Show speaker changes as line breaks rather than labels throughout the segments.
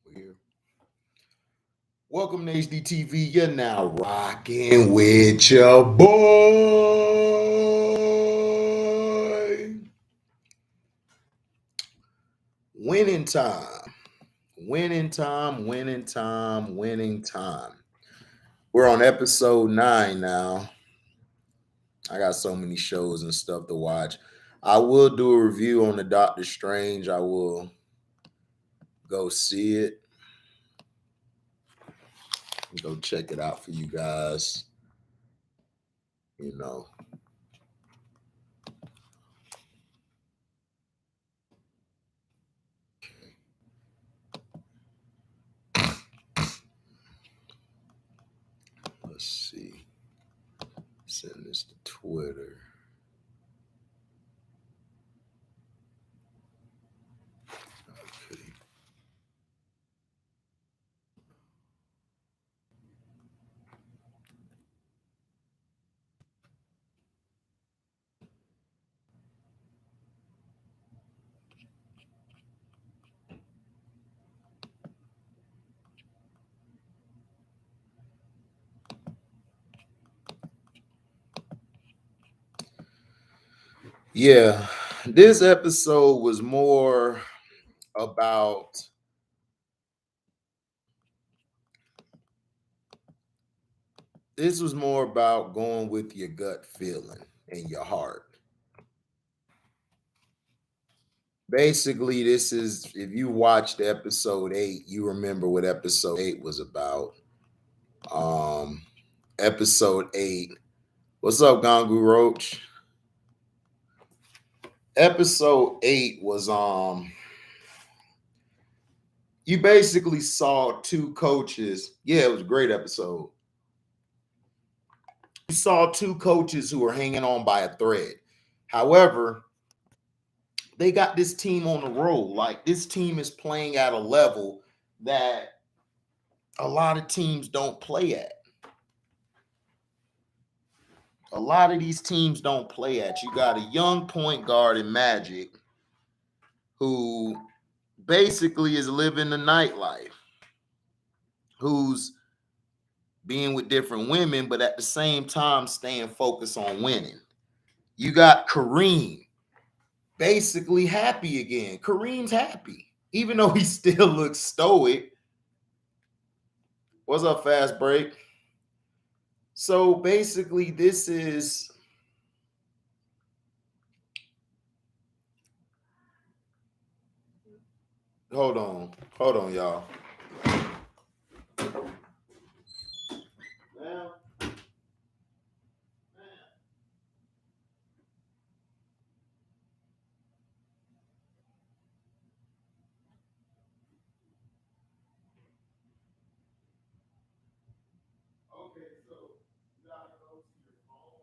We're here. Welcome to HDTV. You're now rocking with your boy. Winning time. Winning time, winning time, winning time. We're on episode 9 now. I got so many shows and stuff to watch. I will do a review on the Doctor Strange. I will go see it. Go check it out for you guys. You know. Let's see. Send this to Twitter. Okay. Yeah, this episode was more about going with your gut feeling and your heart. Basically, this is if you watched episode 8, you remember what episode 8 was about. Um episode 8. What's up, Gangu Roach? Episode 8 was you basically saw two coaches. Yeah, it was a great episode. You saw two coaches who were hanging on by a thread. However, they got this team on the roll. Like this team is playing at a level that a lot of teams don't play at. A lot of these teams don't play at. You got a young point guard in Magic who basically is living the nightlife, who's being with different women, but at the same time staying focused on winning. You got Kareem, basically happy again. Kareem's happy, even though he still looks stoic. What's up, Fast Break? So basically, this is hold on, y'all. Now, okay, so you gotta go to your phone.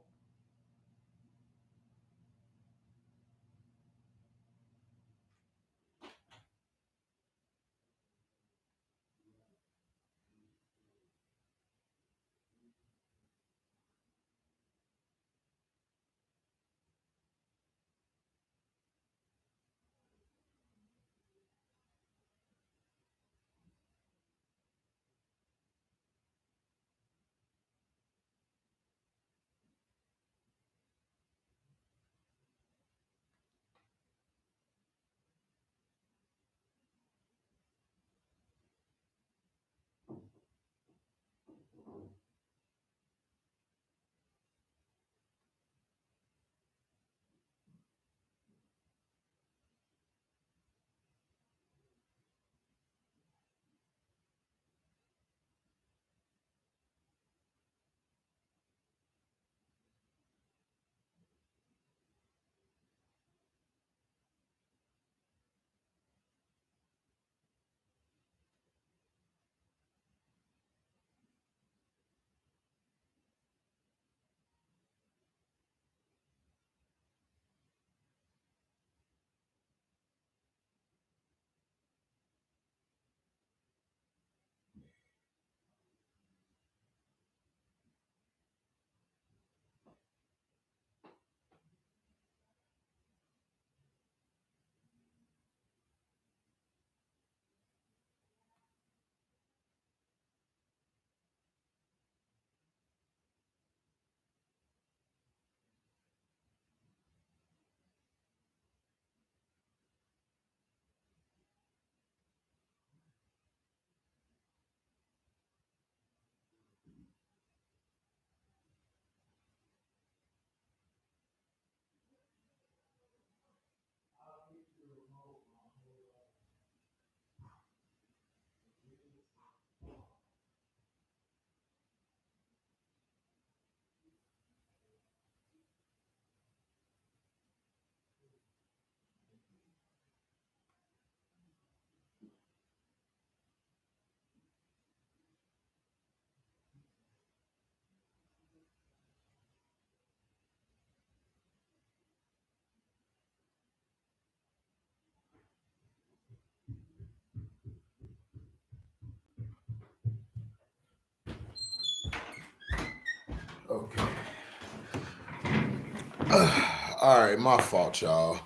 All right, my fault, y'all.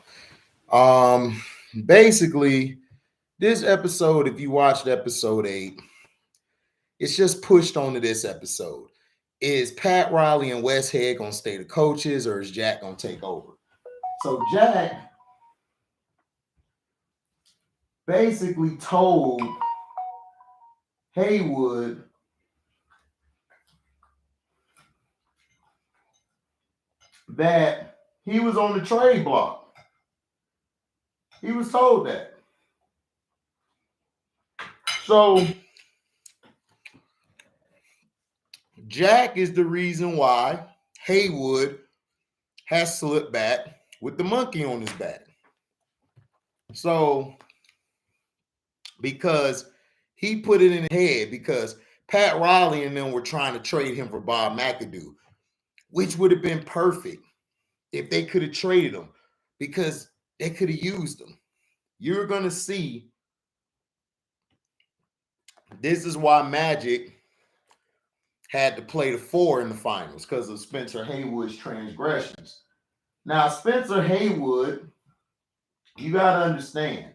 Um, Basically, this episode, if you watched episode 8, it's just pushed onto this episode. Is Pat Riley and Wes Head gonna stay the coaches, or is Jack gonna take over? So Jack basically told Haywood that he was on the trade block. He was told that. So Jack is the reason why Haywood has slipped back with the monkey on his back. So because he put it in his head, because Pat Riley and them were trying to trade him for Bob McAdoo, which would have been perfect if they could have traded him, because they could have used him. You're going to see, this is why Magic had to play the 4 in the finals, because of Spencer Haywood's transgressions. Now, Spencer Haywood, you got to understand,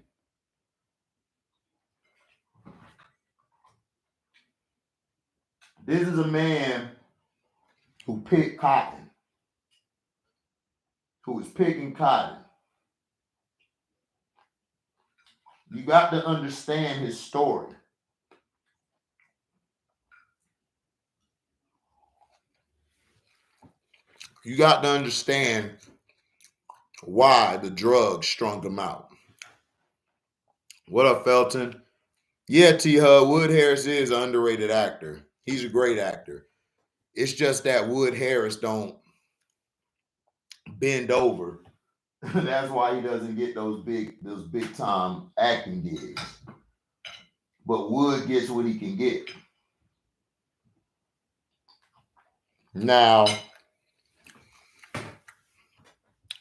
this is a man who picked cotton, who was picking cotton. You got to understand his story. You got to understand why the drugs strung him out. What up, Felton? Yeah, T-Hub, Wood Harris is an underrated actor. He's a great actor. It's just that Wood Harris don't bend over. That's why he doesn't get those big time acting gigs. But Wood gets what he can get. Now,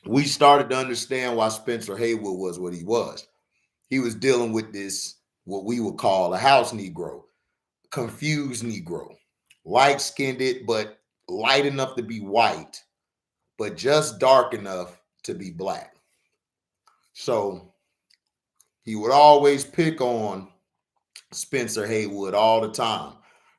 we started to understand why Spencer Haywood was what he was. He was dealing with this, what we would call a house Negro, confused Negro, light-skinned, but light enough to be white, but just dark enough to be black. So he would always pick on Spencer Haywood all the time.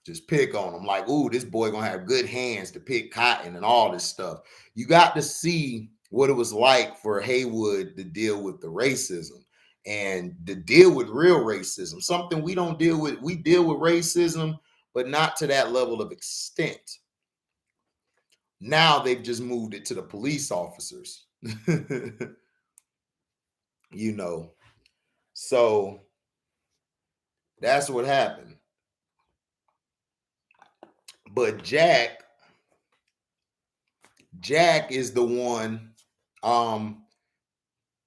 Just pick on him like, ooh, this boy gonna have good hands to pick cotton and all this stuff. You got to see what it was like for Haywood to deal with the racism and to deal with real racism, something we don't deal with. We deal with racism, but not to that level of extent. Now they've just moved it to the police officers. You know, so that's what happened. But Jack is the one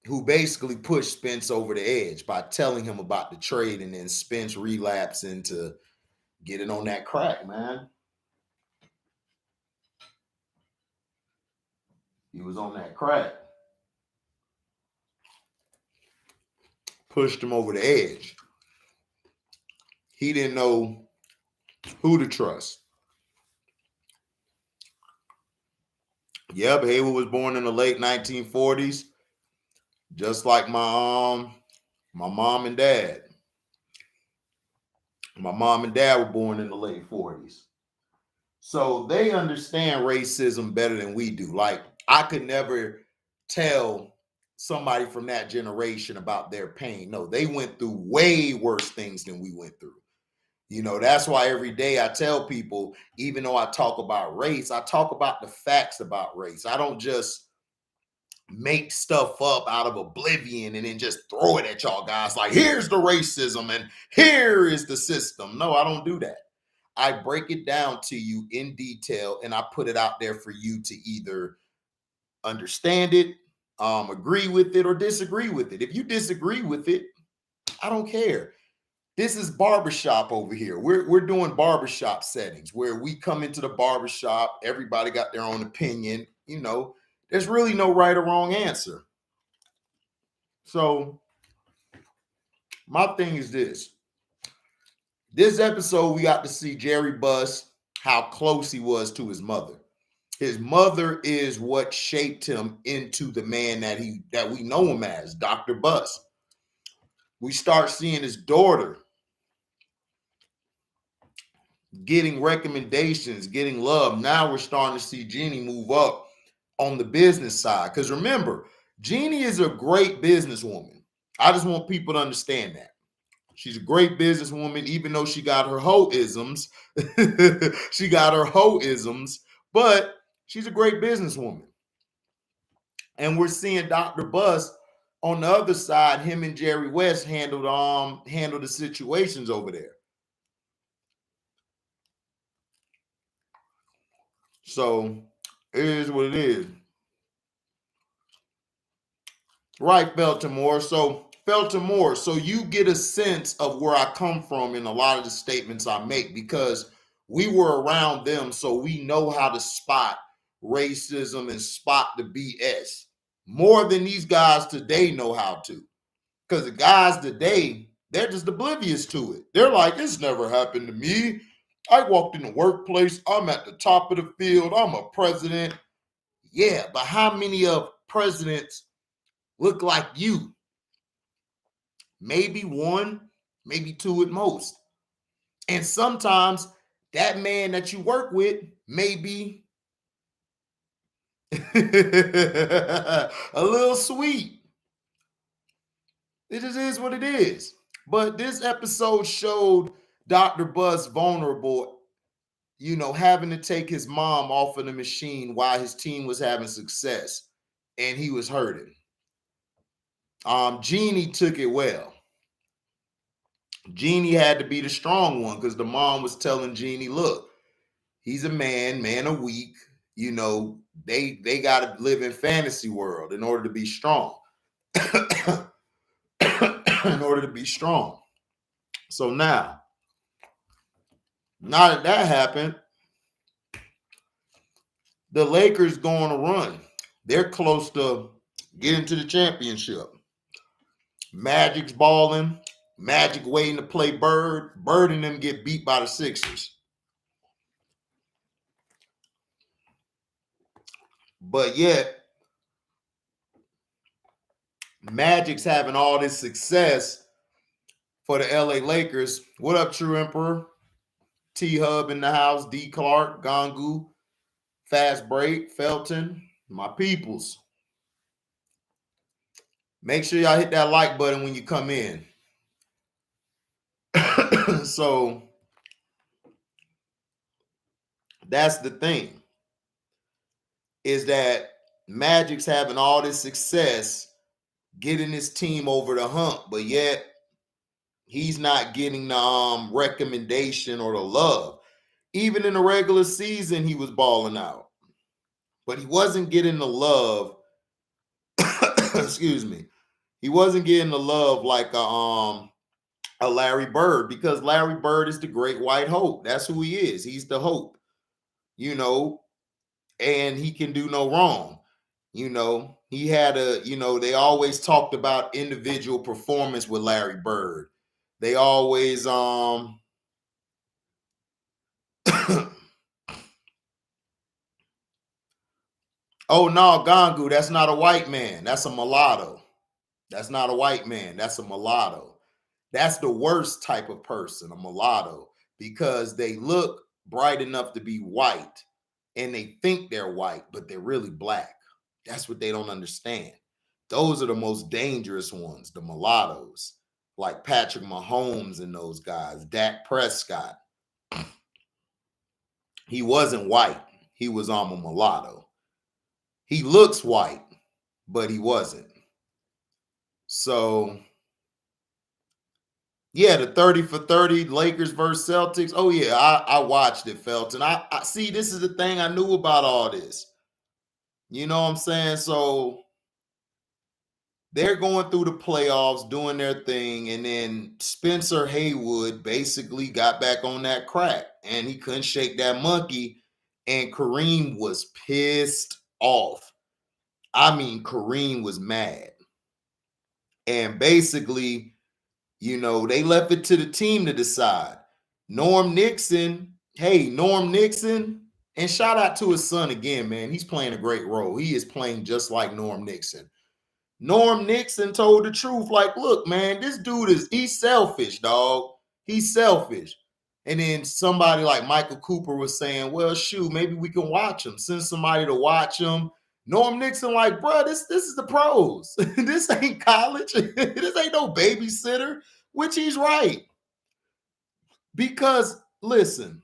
who basically pushed Spence over the edge by telling him about the trade, and then Spence relapsed into getting on that crack, man. He was on that crack. Pushed him over the edge. He didn't know who to trust. Yep, Haywood was born in the late 1940s, just like my mom and dad. My mom and dad were born in the late 40s. So they understand racism better than we do. Like, I could never tell somebody from that generation about their pain. No, they went through way worse things than we went through. You know, that's why every day I tell people, even though I talk about race, I talk about the facts about race. I don't just make stuff up out of oblivion and then just throw it at y'all guys like, here's the racism and here is the system. No, I don't do that. I break it down to you in detail and I put it out there for you to either understand it, agree with it, or disagree with it. If you disagree with it, I don't care. This is barbershop over here. We're doing barbershop settings where we come into the barbershop, everybody got their own opinion. You know, there's really no right or wrong answer. So my thing is this. This episode, we got to see Jerry Buss, how close he was to his mother. His mother is what shaped him into the man that we know him as, Dr. Bus. We start seeing his daughter getting recommendations, getting love. Now we're starting to see Jeannie move up on the business side. Because remember, Jeannie is a great businesswoman. I just want people to understand that. She's a great businesswoman, even though she got her hoe-isms. She got her hoe-isms, but she's a great businesswoman. And we're seeing Dr. Bus on the other side, him and Jerry West handle the situations over there. So it is what it is. Right, Feltimore. So Feltimore, so you get a sense of where I come from in a lot of the statements I make, because we were around them, so we know how to spot racism and spot the BS more than these guys today know how to. Because the guys today, they're just oblivious to it. They're like, it's never happened to me. I walked in the workplace. I'm at the top of the field. I'm a president. Yeah, but how many of presidents look like you? Maybe one, maybe two at most. And sometimes that man that you work with may be a little sweet. It just is what it is. But this episode showed Dr. Buzz vulnerable, having to take his mom off of the machine while his team was having success and he was hurting. Jeannie took it well. Jeannie had to be the strong one because the mom was telling Jeannie, look, he's a man of weak. They got to live in fantasy world in order to be strong. In order to be strong. So now that happened, the Lakers go on a run. They're close to getting to the championship. Magic's balling. Magic waiting to play Bird. Bird and them get beat by the Sixers. But yet, Magic's having all this success for the LA Lakers. What up, True Emperor? T-Hub in the house. D. Clark, Gangu, Fast Break, Felton, my peoples. Make sure y'all hit that like button when you come in. So that's the thing, is that Magic's having all this success getting his team over the hump, but yet he's not getting the recommendation or the love. Even in the regular season, he was balling out, but he wasn't getting the love. Excuse me. He wasn't getting the love like a Larry Bird, because Larry Bird is the great white hope. That's who he is. He's the hope, and he can do no wrong. He had they always talked about individual performance with Larry Bird. They always oh no, Gangu, that's not a white man. That's a mulatto. That's not a white man. That's a mulatto. That's the worst type of person, a mulatto, because they look bright enough to be white and they think they're white, but they're really black. That's what they don't understand. Those are the most dangerous ones, the mulattoes, like Patrick Mahomes and those guys, Dak Prescott. He wasn't white. He was a mulatto. He looks white, but he wasn't. So, yeah, the 30 for 30 Lakers versus Celtics. Oh, yeah, I watched it, Felton. I see, this is the thing I knew about all this. You know what I'm saying? So they're going through the playoffs, doing their thing, and then Spencer Haywood basically got back on that crack, and he couldn't shake that monkey, and Kareem was pissed off. I mean, Kareem was mad. And basically, they left it to the team to decide. Norm Nixon, And shout out to his son again, man. He's playing a great role. He is playing just like Norm Nixon. Norm Nixon told the truth. Like, look, man, this dude he's selfish, dog. He's selfish. And then somebody like Michael Cooper was saying, well, shoot, maybe we can watch him. Send somebody to watch him. Norm Nixon, like, bro, this is the pros. This ain't college. This ain't no babysitter, which he's right. Because, listen,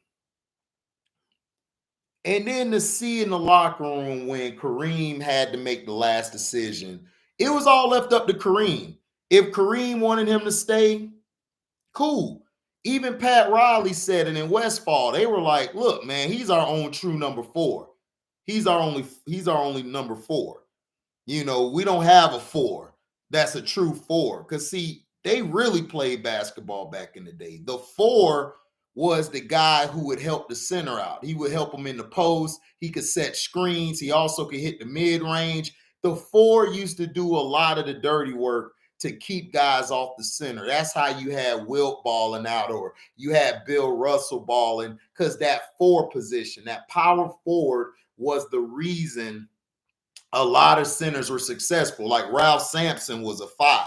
and then to see in the locker room when Kareem had to make the last decision, it was all left up to Kareem. If Kareem wanted him to stay, cool. Even Pat Riley said it in Westfall. They were like, look, man, he's our own true number 4. He's our only number 4. You know, we don't have a 4 that's a true 4. Because, see, they really played basketball back in the day. The 4 was the guy who would help the center out. He would help him in the post. He could set screens. He also could hit the mid-range. The 4 used to do a lot of the dirty work to keep guys off the center. That's how you had Wilt balling out, or you had Bill Russell balling, because that 4 position, that power forward, was the reason a lot of centers were successful. Like Ralph Sampson was a 5.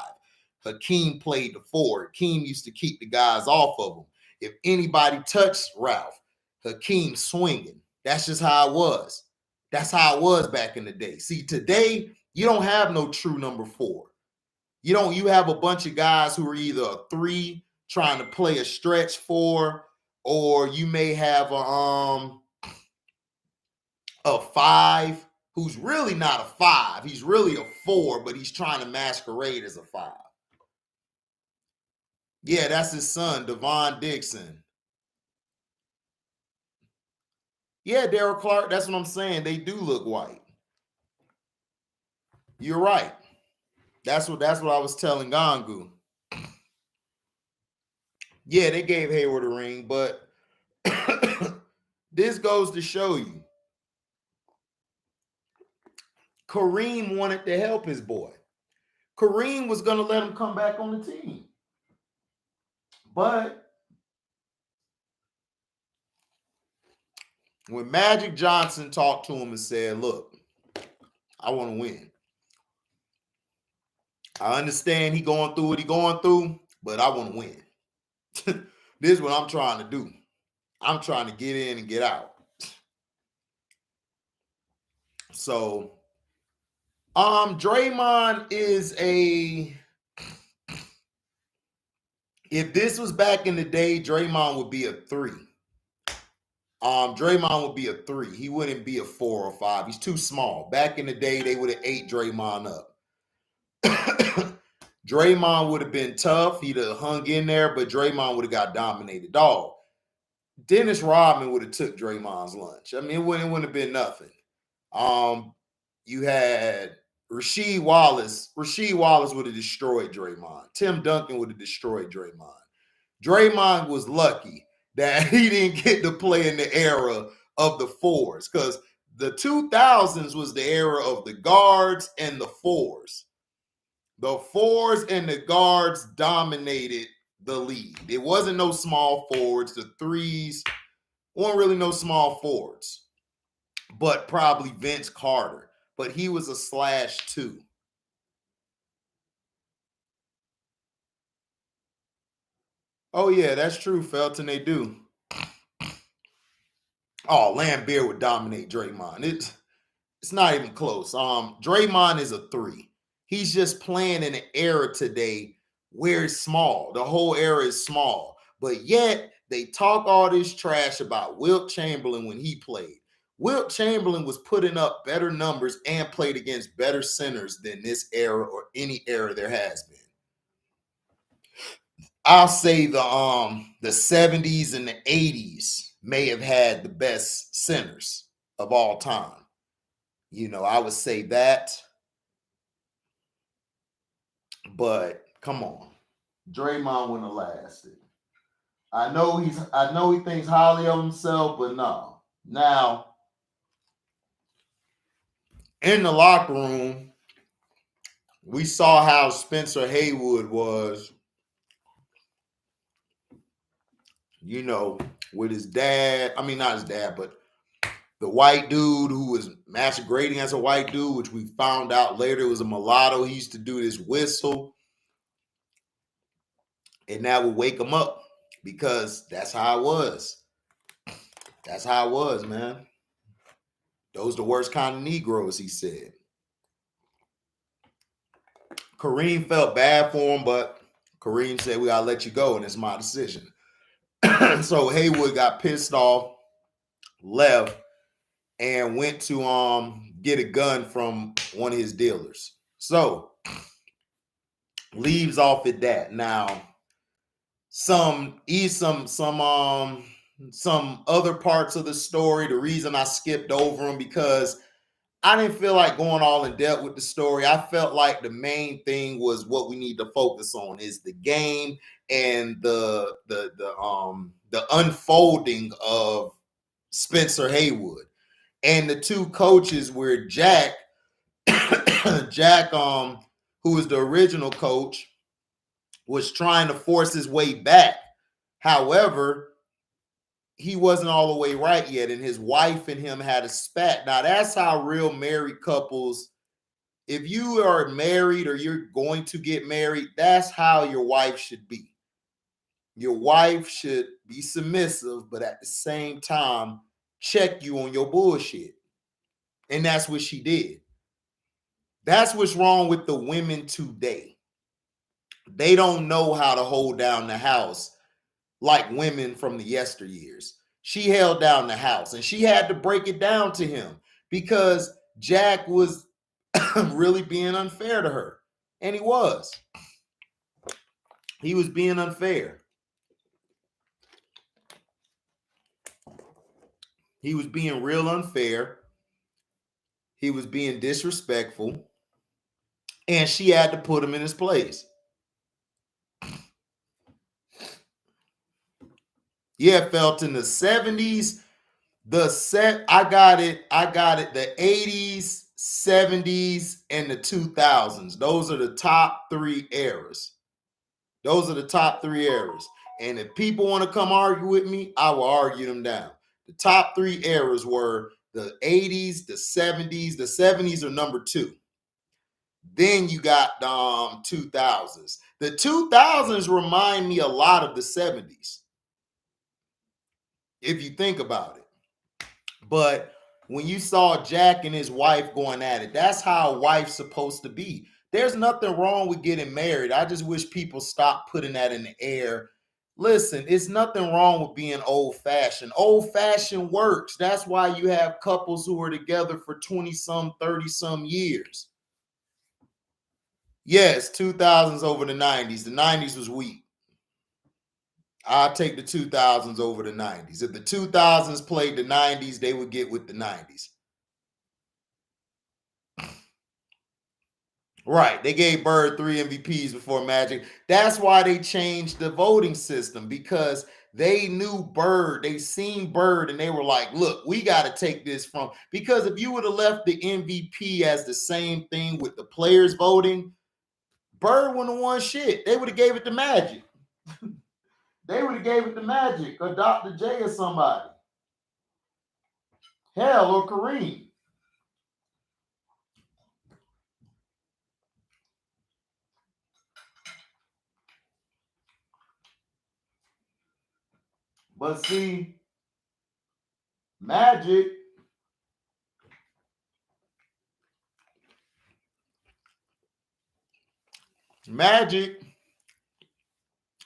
Hakeem played the 4. Hakeem used to keep the guys off of him. If anybody touched Ralph, Hakeem swinging. That's just how it was. That's how it was back in the day. See, today, you don't have no true number 4. You have a bunch of guys who are either a 3 trying to play a stretch 4, or you may have a 5 who's really not a 5. He's really a 4, but he's trying to masquerade as a 5. Yeah, that's his son, Devon Dixon. Yeah, Daryl Clark, that's what I'm saying. They do look white. You're right. That's what I was telling Gangu. Yeah, they gave Hayward a ring, but this goes to show you Kareem wanted to help his boy. Kareem was going to let him come back on the team. But when Magic Johnson talked to him and said, look, I want to win. I understand he going through what he going through, but I want to win. This is what I'm trying to do. I'm trying to get in and get out. So, Draymond is if this was back in the day, Draymond would be a 3. Draymond would be a 3. He wouldn't be a 4 or 5. He's too small. Back in the day, they would have ate Draymond up. Draymond would have been tough. He'd have hung in there, but Draymond would have got dominated. Dog. Dennis Rodman would have took Draymond's lunch. I mean, it wouldn't have been nothing. You had Rasheed Wallace. Rasheed Wallace would have destroyed Draymond. Tim Duncan would have destroyed Draymond. Draymond was lucky that he didn't get to play in the era of the 4s, because the 2000s was the era of the guards and the 4s. The 4s and the guards dominated the league. It wasn't no small forwards. The 3s weren't really no small forwards, but probably Vince Carter. But he was a /2. Oh, yeah, that's true, Felton. They do. Oh, Lambeer would dominate Draymond. It's not even close. Draymond is a 3. He's just playing in an era today where it's small. The whole era is small. But yet, they talk all this trash about Wilt Chamberlain when he played. Wilt Chamberlain was putting up better numbers and played against better centers than this era or any era there has been. I'll say the 70s and the 80s may have had the best centers of all time. You know, I would say that. But come on. Draymond wouldn't have lasted. I know he thinks highly of himself, but no. Now, in the locker room, we saw how Spencer Haywood was, you know, with his dad. I mean, not his dad, but the white dude who was masquerading as a white dude, which we found out later was a mulatto. He used to do this whistle, and that would wake him up because that's how it was. That's how it was, man. Those the worst kind of Negroes, he said. Kareem felt bad for him, but Kareem said, we gotta let you go, and it's my decision. So Haywood got pissed off, left, and went to get a gun from one of his dealers. So leaves off at that. Now, some other parts of the story, the reason I skipped over them because I didn't feel like going all in depth with the story. I felt like the main thing was what we need to focus on is the game and the unfolding of Spencer Haywood. And the two coaches were Jack, who was the original coach, was trying to force his way back. However, he wasn't all the way right yet, and his wife and him had a spat. Now, that's how real married couples, if you are married or you're going to get married, that's how your wife should be. Your wife should be submissive, but at the same time, check you on your bullshit. And that's what she did. That's what's wrong with the women today. They don't know how to hold down the house like women from the yesteryears. She held down the house and she had to break it down to him because Jack was really being unfair to her. And he was. He was being unfair. He was being real unfair. He was being disrespectful. And she had to put him in his place. Yeah, felt in the 70s, I got it, the 80s, 70s, and the 2000s. Those are the top three eras. Those are the top three eras. And if people want to come argue with me, I will argue them down. The top three eras were the 80s, the 70s. The 70s are number two. Then you got the 2000s. The 2000s remind me a lot of the 70s. If you think about it. But when you saw Jack and his wife going at it, that's how a wife's supposed to be. There's nothing wrong with getting married. I just wish people stop putting that in the air. Listen, it's nothing wrong with being old-fashioned. Old-fashioned works. That's why you have couples who are together for 20-some, 30-some years. Yes, 2000s over the 90s. The 90s was weak. I'll take the 2000s over the 90s. If the 2000s played the 90s, they would get with the 90s. Right. They gave Bird 3 MVPs before Magic. That's why they changed the voting system, because they knew Bird. They seen Bird and they were like, look, we got to take this from, because if you would have left the MVP as the same thing with the players voting, Bird wouldn't have won shit. They would have gave it to Magic. They would have gave it to Magic or Dr. J or somebody. Hell, or Kareem. But see, Magic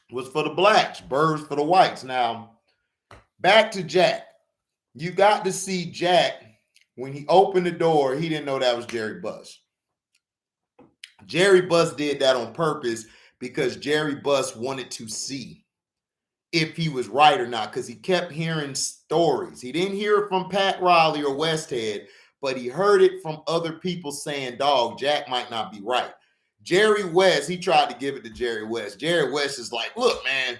was for the blacks, Birds for the whites. Now, back to Jack. You got to see Jack when he opened the door. He didn't know that was Jerry Buss. Jerry Buss did that on purpose because Jerry Buss wanted to see if he was right or not, because he kept hearing stories. He didn't hear it from Pat Riley or Westhead, but he heard it from other people saying, dog, Jack might not be right. Jerry West, he tried to give it to Jerry West. Jerry West is like, look, man,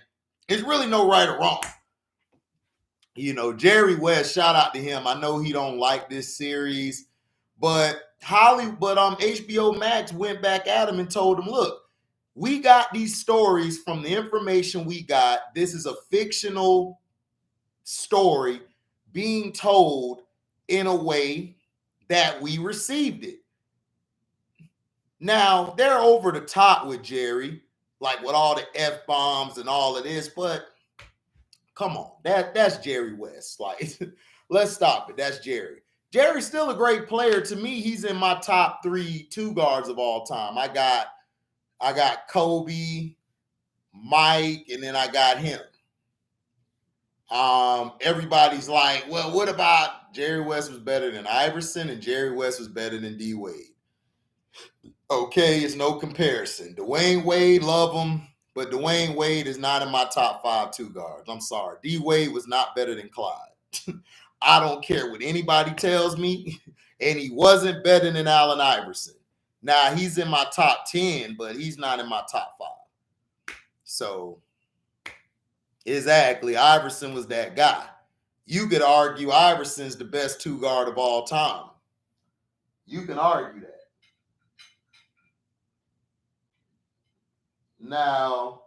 it's really no right or wrong. You know, Jerry West, shout out to him. I know he don't like this series, but HBO Max went back at him and told him, look, we got these stories from the information we got. This is a fictional story being told in a way that we received it. Now, they're over the top with Jerry, like with all the F-bombs and all of this, but come on, that's Jerry West. Like, let's stop it. That's Jerry. Jerry's still a great player. To me, he's in my top 3 two guards of all time. I got Kobe, Mike, and then I got him. Everybody's like, well, what about Jerry West was better than Iverson and Jerry West was better than D Wade? Okay, it's no comparison. Dwayne Wade, love him, but Dwayne Wade is not in my top 5 two guards. I'm sorry. D Wade was not better than Clyde. I don't care what anybody tells me, and he wasn't better than Allen Iverson. Now, he's in my top 10, but he's not in my top 5. So, exactly, Iverson was that guy. You could argue Iverson's the best two guard of all time. You can argue that. Now,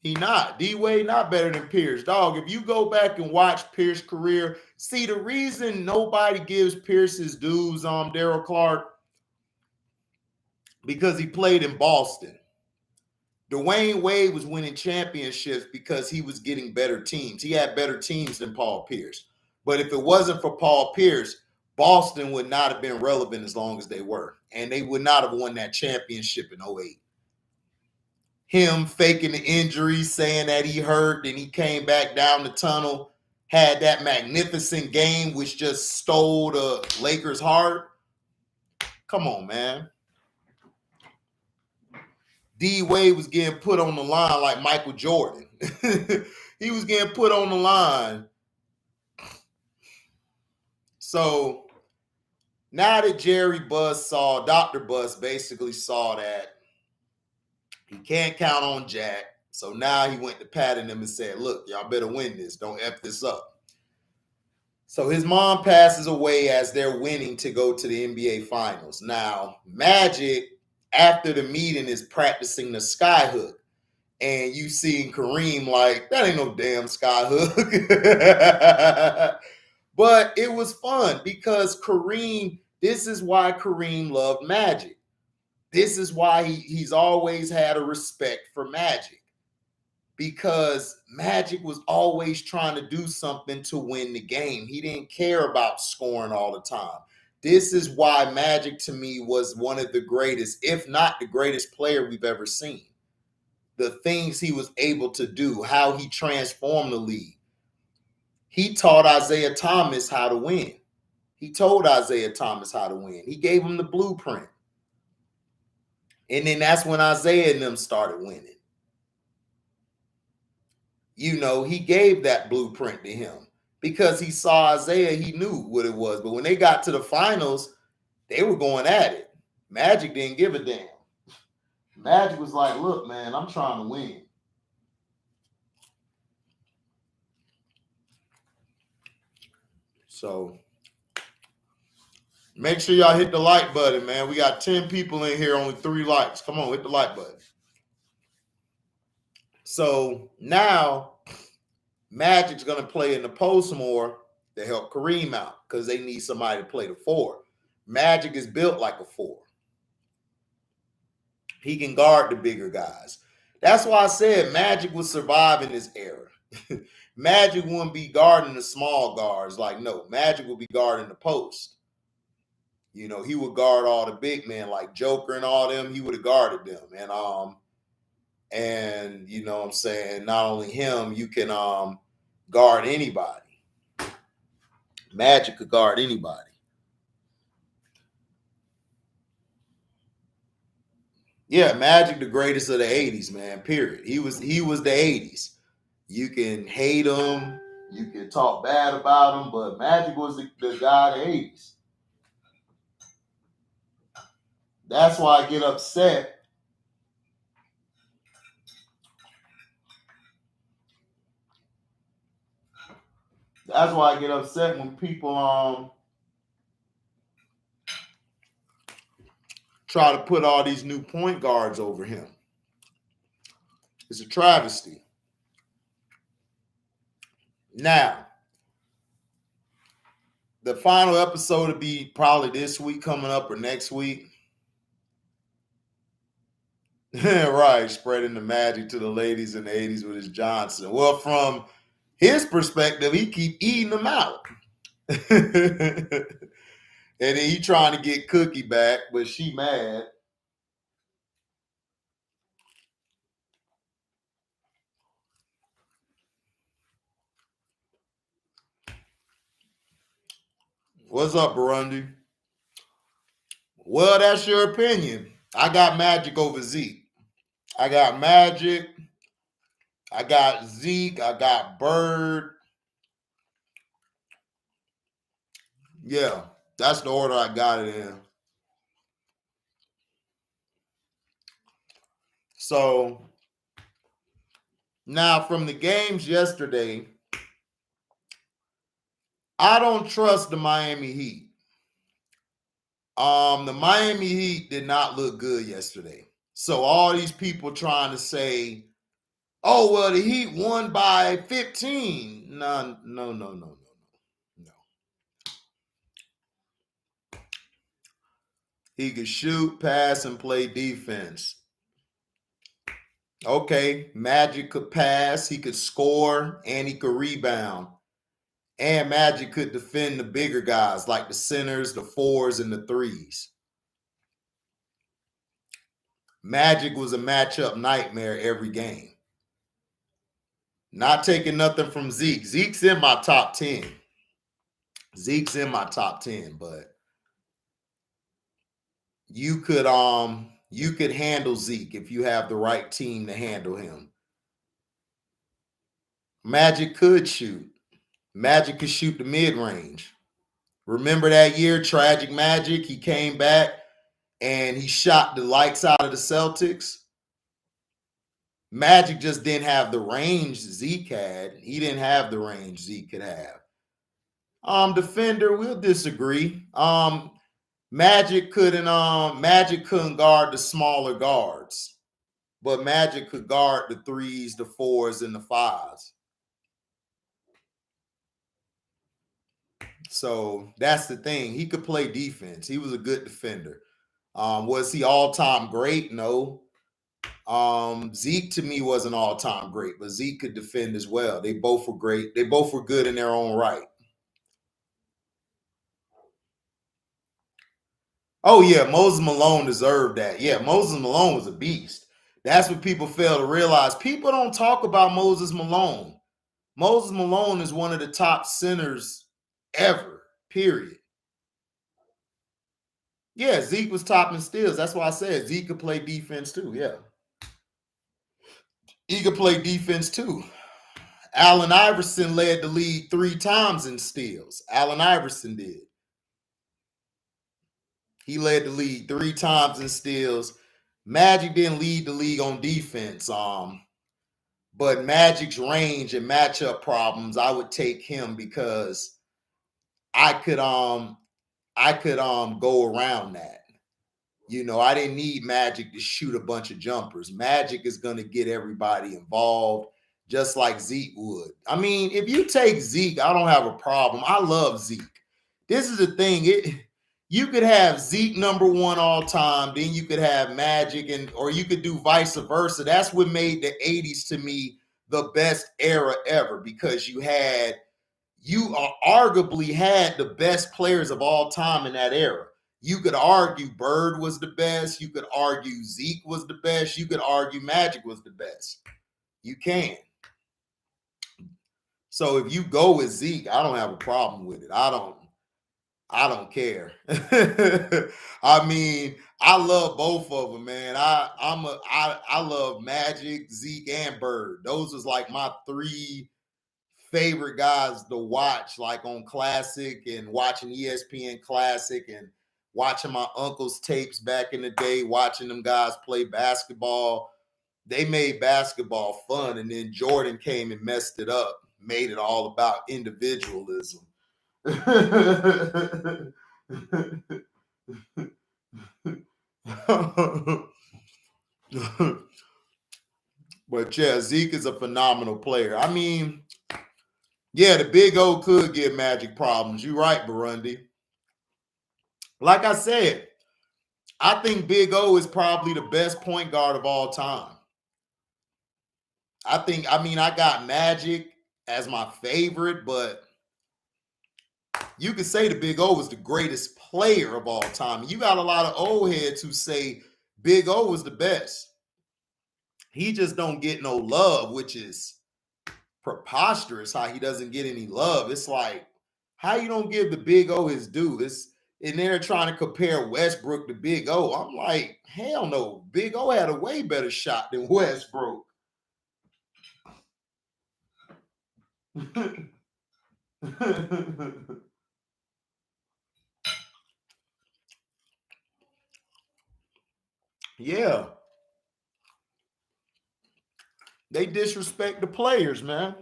he not. D-Wade not better than Pierce. Dog, if you go back and watch Pierce's career, see the reason nobody gives Pierce his dues on Daryl Clark, because he played in Boston. Dwayne Wade was winning championships because he was getting better teams. He had better teams than Paul Pierce. But if it wasn't for Paul Pierce, Boston would not have been relevant as long as they were. And they would not have won that championship in 08. Him faking the injury, saying that he hurt, and he came back down the tunnel, had that magnificent game, which just stole the Lakers' heart. Come on, man. D-Wade was getting put on the line like Michael Jordan. He was getting put on the line. So now that Jerry Buss saw, Dr. Buss basically saw that he can't count on Jack. So now he went to Pat and them and said, look, y'all better win this. Don't F this up. So his mom passes away as they're winning to go to the NBA Finals. Now, Magic, after the meeting, is practicing the sky hook. And you seeing Kareem like, that ain't no damn sky hook. But it was fun because Kareem, this is why Kareem loved Magic. This is why he's always had a respect for Magic. Because Magic was always trying to do something to win the game. He didn't care about scoring all the time. This is why Magic, to me, was one of the greatest, if not the greatest player we've ever seen. The things he was able to do, how he transformed the league. He taught Isaiah Thomas how to win. He told Isaiah Thomas how to win. He gave him the blueprint. And then that's when Isaiah and them started winning. You know, he gave that blueprint to him because he saw Isaiah, he knew what it was. But when they got to the finals, they were going at it. Magic didn't give a damn. Magic was like, look, man, I'm trying to win. So make sure y'all hit the like button, man. We got 10 people in here, only 3 likes. Come on, hit the like button. So now Magic's going to play in the post more to help Kareem out because they need somebody to play the 4. Magic is built like a 4. He can guard the bigger guys. That's why I said Magic would survive in this era. Magic wouldn't be guarding the small guards. Like, no, Magic would be guarding the post. You know, he would guard all the big men like Joker and all them. He would have guarded them. And you know what I'm saying, not only him, you can guard anybody. Magic could guard anybody. Yeah, Magic the greatest of the 80s, man, period. He was the 80s. You can hate him, you can talk bad about him, but Magic was the guy of the 80s. That's why I get upset. That's why I get upset when people try to put all these new point guards over him. It's a travesty. Now, the final episode will be probably this week coming up or next week. Right, spreading the magic to the ladies in the 80s with his Johnson. Well, from his perspective, he keep eating them out. And then he trying to get Cookie back, but she mad. What's up, Burundi? Well, that's your opinion. I got Magic over Zeke. I got Magic. I got Zeke. I got Bird. Yeah, that's the order I got it in. So now from the games yesterday, I don't trust the Miami Heat. The Miami Heat did not look good yesterday. So all these people trying to say, "Oh well, the Heat won by 15." No, no, no, no, no, no. He could shoot, pass, and play defense. Okay, Magic could pass, he could score, and he could rebound. And Magic could defend the bigger guys like the centers, the fours, and the threes. Magic was a matchup nightmare every game. Not taking nothing from Zeke. Zeke's in my top 10. Zeke's in my top 10, but you could handle Zeke if you have the right team to handle him. Magic could shoot. Magic could shoot the mid-range. Remember that year, Tragic Magic? He came back and he shot the lights out of the Celtics. Magic just didn't have the range Zeke had. He didn't have the range Zeke could have. Defender, we'll disagree. Magic couldn't guard the smaller guards, but Magic could guard the threes, the fours, and the fives. So that's the thing. He could play defense. He was a good defender. Was he all-time great? No. Zeke to me wasn't all-time great, but Zeke could defend as well. They both were great. They both were good in their own right. Oh yeah, Moses Malone deserved that. Yeah, Moses Malone was a beast. That's what people fail to realize. People don't talk about Moses Malone. Moses Malone is one of the top centers ever, period. Yeah, Zeke was top in steals. That's why I said Zeke could play defense too. Yeah. He could play defense too. Allen Iverson led the league 3 times in steals. Allen Iverson did. He led the league 3 times in steals. Magic didn't lead the league on defense. But Magic's range and matchup problems, I would take him because I could go around that. You know, I didn't need Magic to shoot a bunch of jumpers. Magic is going to get everybody involved, just like Zeke would. I mean, if you take Zeke, I don't have a problem. I love Zeke. This is the thing. You could have Zeke number 1 all time, then you could have Magic, or you could do vice versa. That's what made the 80s to me the best era ever, because you arguably had the best players of all time in that era. You could argue Bird was the best. You could argue Zeke was the best. You could argue Magic was the best. You can. So if you go with Zeke, I don't have a problem with it. I don't care. I mean, I love both of them, man. I love Magic, Zeke, and Bird. Those was like my 3 favorite guys to watch, like on Classic and watching ESPN Classic and watching my uncle's tapes back in the day, watching them guys play basketball. They made basketball fun, and then Jordan came and messed it up, made it all about individualism. But yeah, Zeke is a phenomenal player. I mean, Yeah, the Big O could give Magic problems. You're right, Burundi. Like I said, I think Big O is probably the best point guard of all time. I got Magic as my favorite, but you could say the Big O was the greatest player of all time. You got a lot of old heads who say Big O was the best. He just don't get no love, which is preposterous how he doesn't get any love. It's like, how you don't give the Big O his due? And they're trying to compare Westbrook to Big O. I'm like, hell no. Big O had a way better shot than Westbrook. Yeah. They disrespect the players, man.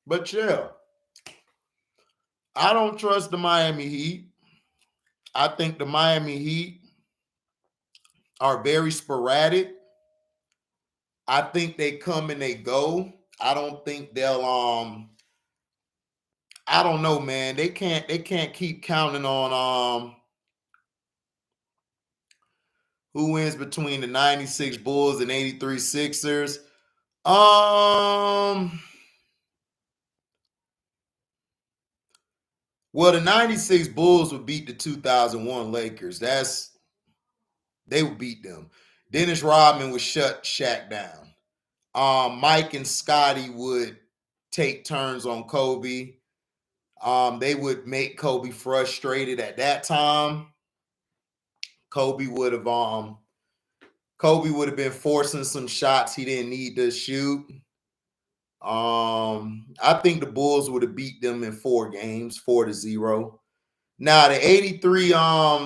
But yeah, I don't trust the Miami Heat. I think the Miami Heat are very sporadic. I think they come and they go. I don't think they'll I don't know, man. They can't keep counting on who wins between the 96 Bulls and 83 Sixers. Um well, the 96 Bulls would beat the 2001 Lakers. They would beat them. Dennis Rodman would shut Shaq down. Mike and Scotty would take turns on Kobe. They would make Kobe frustrated at that time. Kobe would have Kobe would have been forcing some shots he didn't need to shoot. I think the Bulls would have beat them in 4 games, 4-0. Now the 83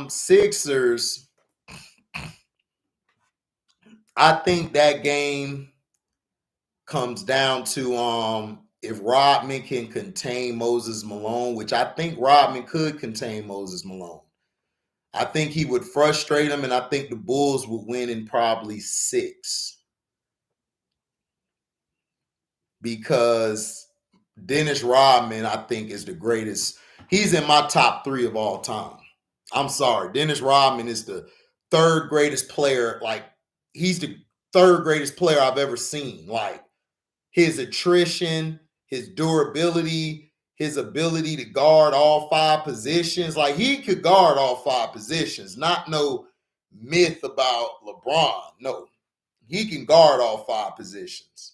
Sixers, I think that game comes down to if Rodman can contain Moses Malone, which I think Rodman could contain Moses Malone. I think he would frustrate him, and I think the Bulls would win in probably 6 because Dennis Rodman, I think, is the greatest. He's in my top 3 of all time. I'm sorry. Dennis Rodman is the third greatest player. Like, he's the third greatest player I've ever seen. Like, his attrition, his durability, his ability to guard all 5 positions. Like, he could guard all 5 positions. Not no myth about LeBron. No, he can guard all 5 positions.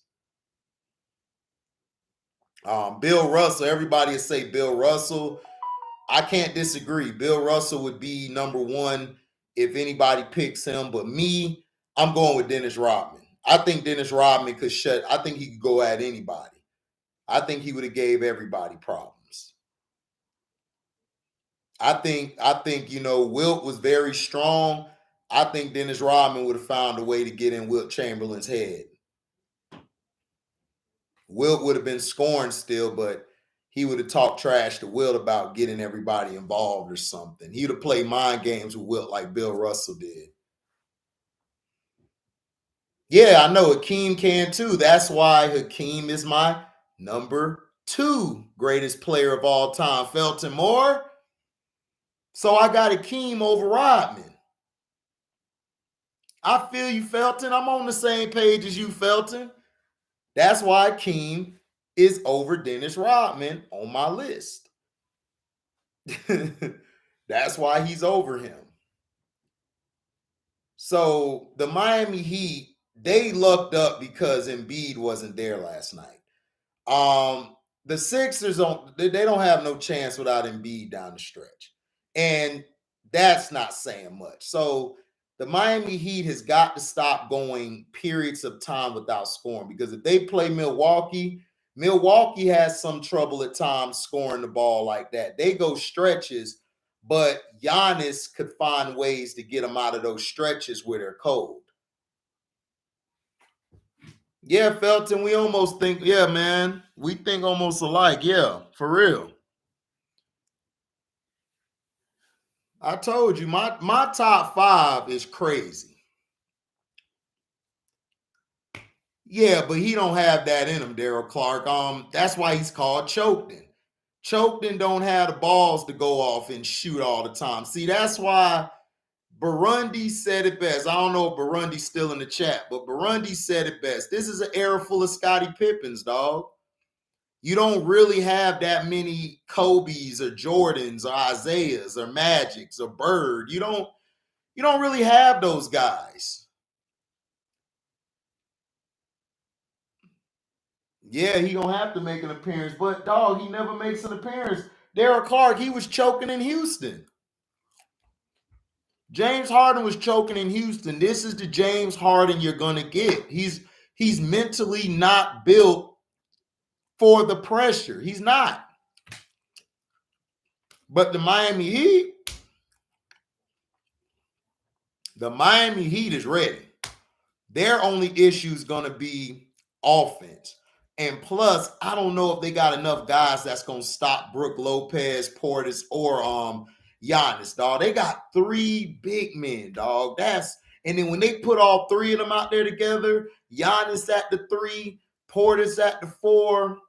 Bill Russell, everybody will say Bill Russell. I can't disagree. Bill Russell would be number 1 if anybody picks him. But me, I'm going with Dennis Rodman. I think Dennis Rodman I think he could go at anybody. I think he would have gave everybody problems. I think Wilt was very strong. I think Dennis Rodman would have found a way to get in Wilt Chamberlain's head. Wilt would have been scoring still, but he would have talked trash to Wilt about getting everybody involved or something. He would have played mind games with Wilt like Bill Russell did. Yeah, I know Hakeem can too. That's why Hakeem is my number 2 greatest player of all time. Felton Moore. So I got Hakeem over Rodman. I feel you, Felton. I'm on the same page as you, Felton. That's why Hakeem is over Dennis Rodman on my list. That's why he's over him. So the Miami Heat, they lucked up because Embiid wasn't there last night. The Sixers they don't have no chance without Embiid down the stretch. And that's not saying much. So the Miami Heat has got to stop going periods of time without scoring, because if they play Milwaukee has some trouble at times scoring the ball like that. They go stretches, but Giannis could find ways to get them out of those stretches where they're cold. Yeah, Felton, we almost think, yeah, man, we think almost alike. Yeah, for real. I told you, my top 5 is crazy. Yeah, but he don't have that in him, Daryl Clark. That's why he's called Choketon. Choketon don't have the balls to go off and shoot all the time. See, that's why Burundi said it best. I don't know if Burundi's still in the chat, but Burundi said it best. This is an era full of Scottie Pippens, dog. You don't really have that many Kobe's or Jordans or Isaiahs or Magics or Bird. You don't really have those guys. Yeah, he gonna have to make an appearance, but dog, he never makes an appearance. Daryl Clark, he was choking in Houston. James Harden was choking in Houston. This is the James Harden you're gonna get. He's mentally not built for the pressure. He's not. But the Miami Heat is ready. Their only issue is going to be offense. And plus, I don't know if they got enough guys that's going to stop Brook Lopez, Portis, or Giannis, dog. They got three big men, dog. And then when they put all three of them out there together, Giannis at the 3, Portis at the 4,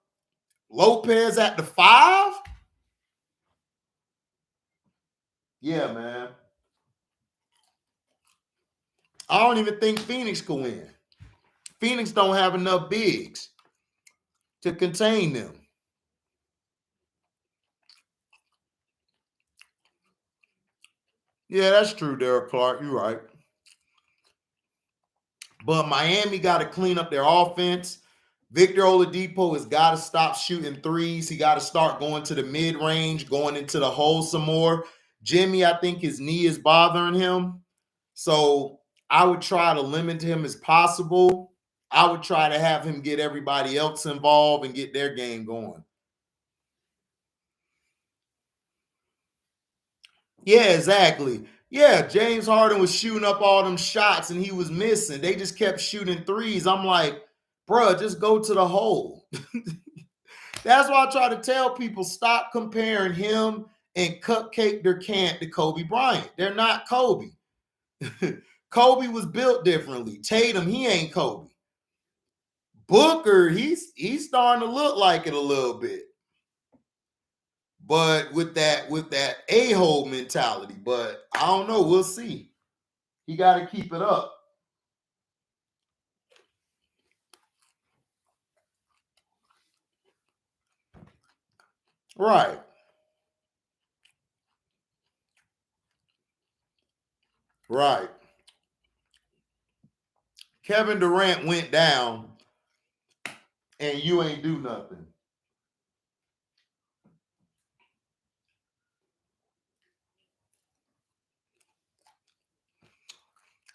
Lopez at the 5. Yeah, man. I don't even think Phoenix could win. Phoenix don't have enough bigs to contain them. Yeah, that's true, Derek Clark. You're right. But Miami got to clean up their offense. Victor Oladipo has got to stop shooting threes. He got to start going to the mid-range, going into the hole some more. Jimmy, I think his knee is bothering him. So I would try to limit him as possible. I would try to have him get everybody else involved and get their game going. Yeah, exactly. Yeah, James Harden was shooting up all them shots and he was missing. They just kept shooting threes. I'm like, bruh, just go to the hole. That's why I try to tell people, stop comparing him and Cupcake Durant to Kobe Bryant. They're not Kobe. Kobe was built differently. Tatum, he ain't Kobe. Booker, he's starting to look like it a little bit. But with that a-hole mentality. But I don't know. We'll see. He got to keep it up. Right. Right. Kevin Durant went down and you ain't do nothing.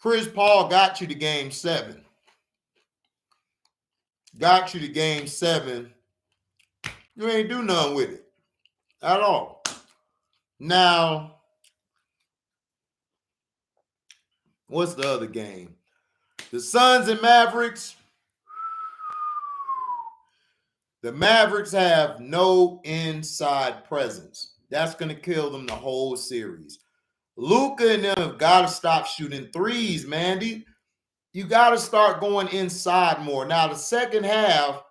Chris Paul got you to game 7. Got you to game 7. You ain't do nothing with it at all. Now, what's the other game? The Suns and Mavericks. The Mavericks have no inside presence. That's going to kill them the whole series. Luka and them have got to stop shooting threes, man. You got to start going inside more. Now, the second half,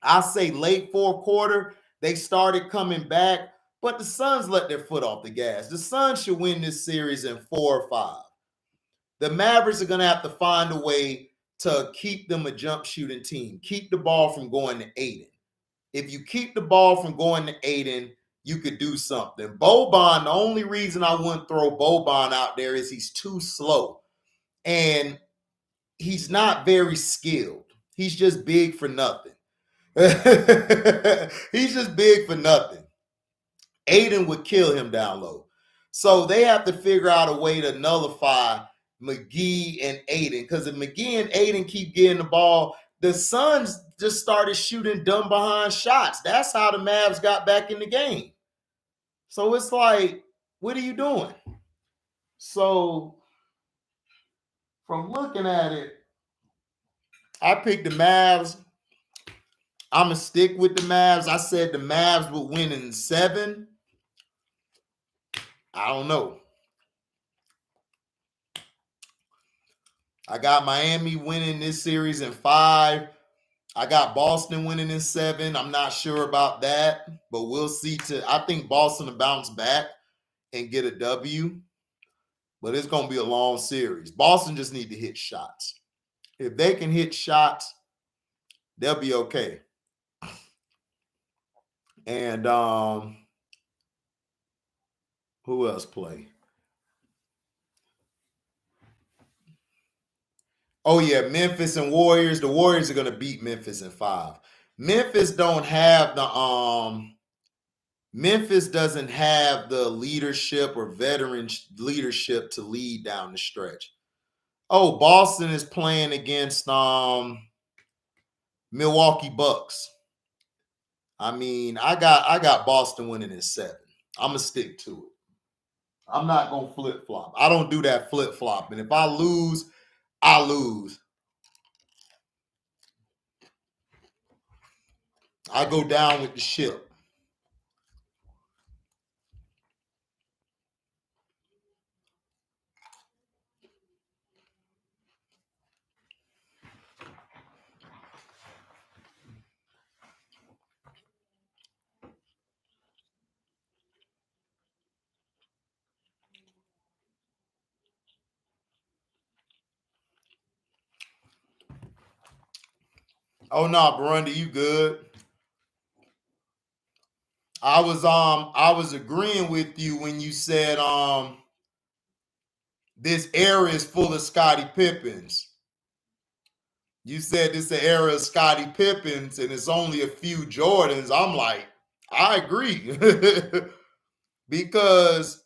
I say late fourth quarter, they started coming back, but the Suns let their foot off the gas. The Suns should win this series in 4 or 5. The Mavericks are going to have to find a way to keep them a jump shooting team, keep the ball from going to Aiden. If you keep the ball from going to Aiden, you could do something. Boban, the only reason I wouldn't throw Boban out there is he's too slow. And he's not very skilled. He's just big for nothing. He's just big for nothing. Aiden would kill him down low. So they have to figure out a way to nullify McGee and Aiden. Because if McGee and Aiden keep getting the ball, the Suns just started shooting dumb behind shots. That's how the Mavs got back in the game. So it's like, what are you doing? So from looking at it, I picked the Mavs. I'm going to stick with the Mavs. I said the Mavs would win in 7. I don't know. I got Miami winning this series in 5. I got Boston winning in 7. I'm not sure about that, but we'll see. I think Boston will bounce back and get a W, but it's going to be a long series. Boston just need to hit shots. If they can hit shots, they'll be okay. And who else play? Oh yeah, Memphis and Warriors. The Warriors are going to beat Memphis in 5. Memphis don't have the Memphis doesn't have the leadership or veteran leadership to lead down the stretch. Oh, Boston is playing against Milwaukee Bucks. I mean, I got Boston winning in 7. I'm gonna stick to it. I'm not gonna flip flop. I don't do that flip flop. And if I lose, I lose. I go down with the ship. Oh no, Burundi, you good? I was agreeing with you when you said this era is full of Scottie Pippins. You said this is the era of Scottie Pippins and it's only a few Jordans. I'm like, I agree. Because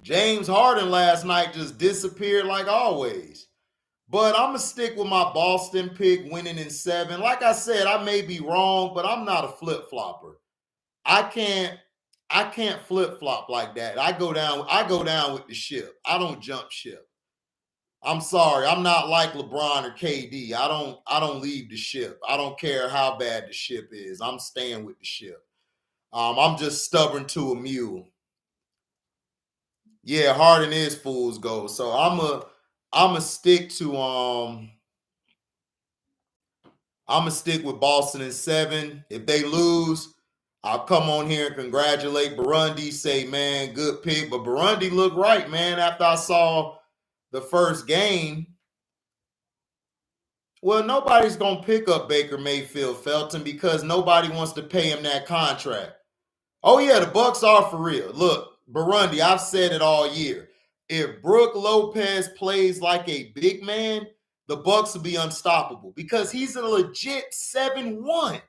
James Harden last night just disappeared like always. But I'm going to stick with my Boston pick winning in 7. Like I said, I may be wrong, but I'm not a flip-flopper. I can't flip-flop like that. I go down with the ship. I don't jump ship. I'm sorry. I'm not like LeBron or KD. I don't leave the ship. I don't care how bad the ship is. I'm staying with the ship. I'm just stubborn to a mule. Yeah, Harden is fool's gold. So I'm a stick to I'm gonna stick with Boston in 7. If they lose, I'll come on here and congratulate Burundi. Say, man, good pick. But Burundi looked right, man. After I saw the first game, well, nobody's gonna pick up Baker Mayfield, Felton, because nobody wants to pay him that contract. Oh yeah, the Bucks are for real. Look, Burundi, I've said it all year. If Brook Lopez plays like a big man, the Bucks will be unstoppable because he's a legit 7-1.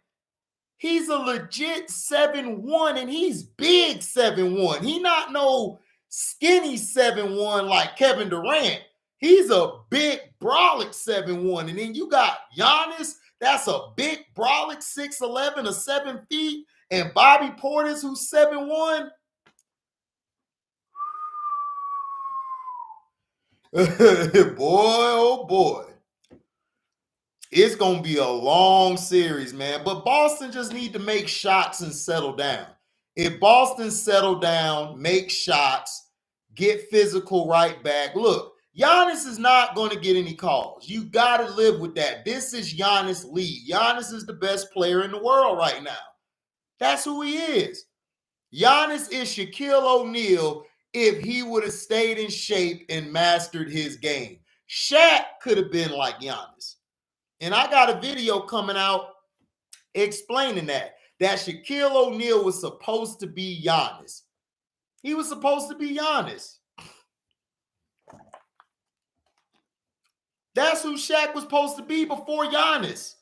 He's a legit 7-1 and he's big 7-1. He not no skinny 7-1 like Kevin Durant. He's a big brolic 7-1. And then you got Giannis, that's a big brolic 6'11 or 7 feet. And Bobby Portis, who's 7-1. Boy, oh boy. It's going to be a long series, man. But Boston just need to make shots and settle down. If Boston settle down, make shots, get physical right back. Look, Giannis is not going to get any calls. You got to live with that. This is Giannis' league. Giannis is the best player in the world right now. That's who he is. Giannis is Shaquille O'Neal if he would have stayed in shape and mastered his game. Shaq could have been like Giannis. And I got a video coming out explaining that Shaquille O'Neal was supposed to be Giannis. He was supposed to be Giannis. That's who Shaq was supposed to be before Giannis.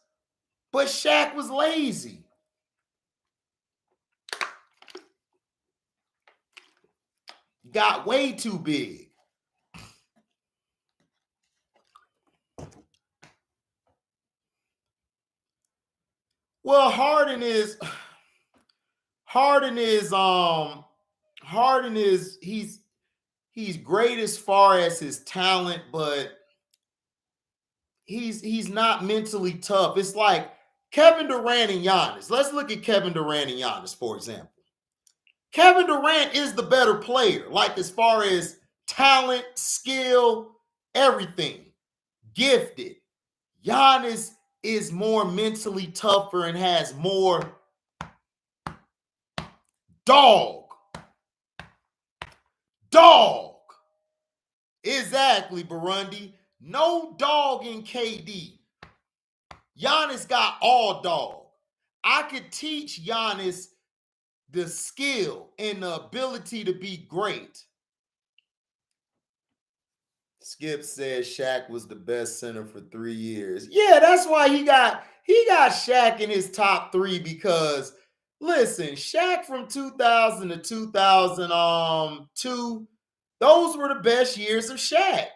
But Shaq was lazy. Got way too big. Well, Harden is he's great as far as his talent, but he's not mentally tough. It's like Kevin Durant and Giannis. Let's look at Kevin Durant and Giannis, for example. Kevin Durant is the better player, like as far as talent, skill, everything. Gifted. Giannis is more mentally tougher and has more dog. Dog. Exactly, Burundi. No dog in KD. Giannis got all dog. I could teach Giannis the skill and the ability to be great. Skip says Shaq was the best center for 3 years. Yeah, that's why he got Shaq in his top 3 because listen, Shaq from 2000 to 2002, those were the best years of Shaq.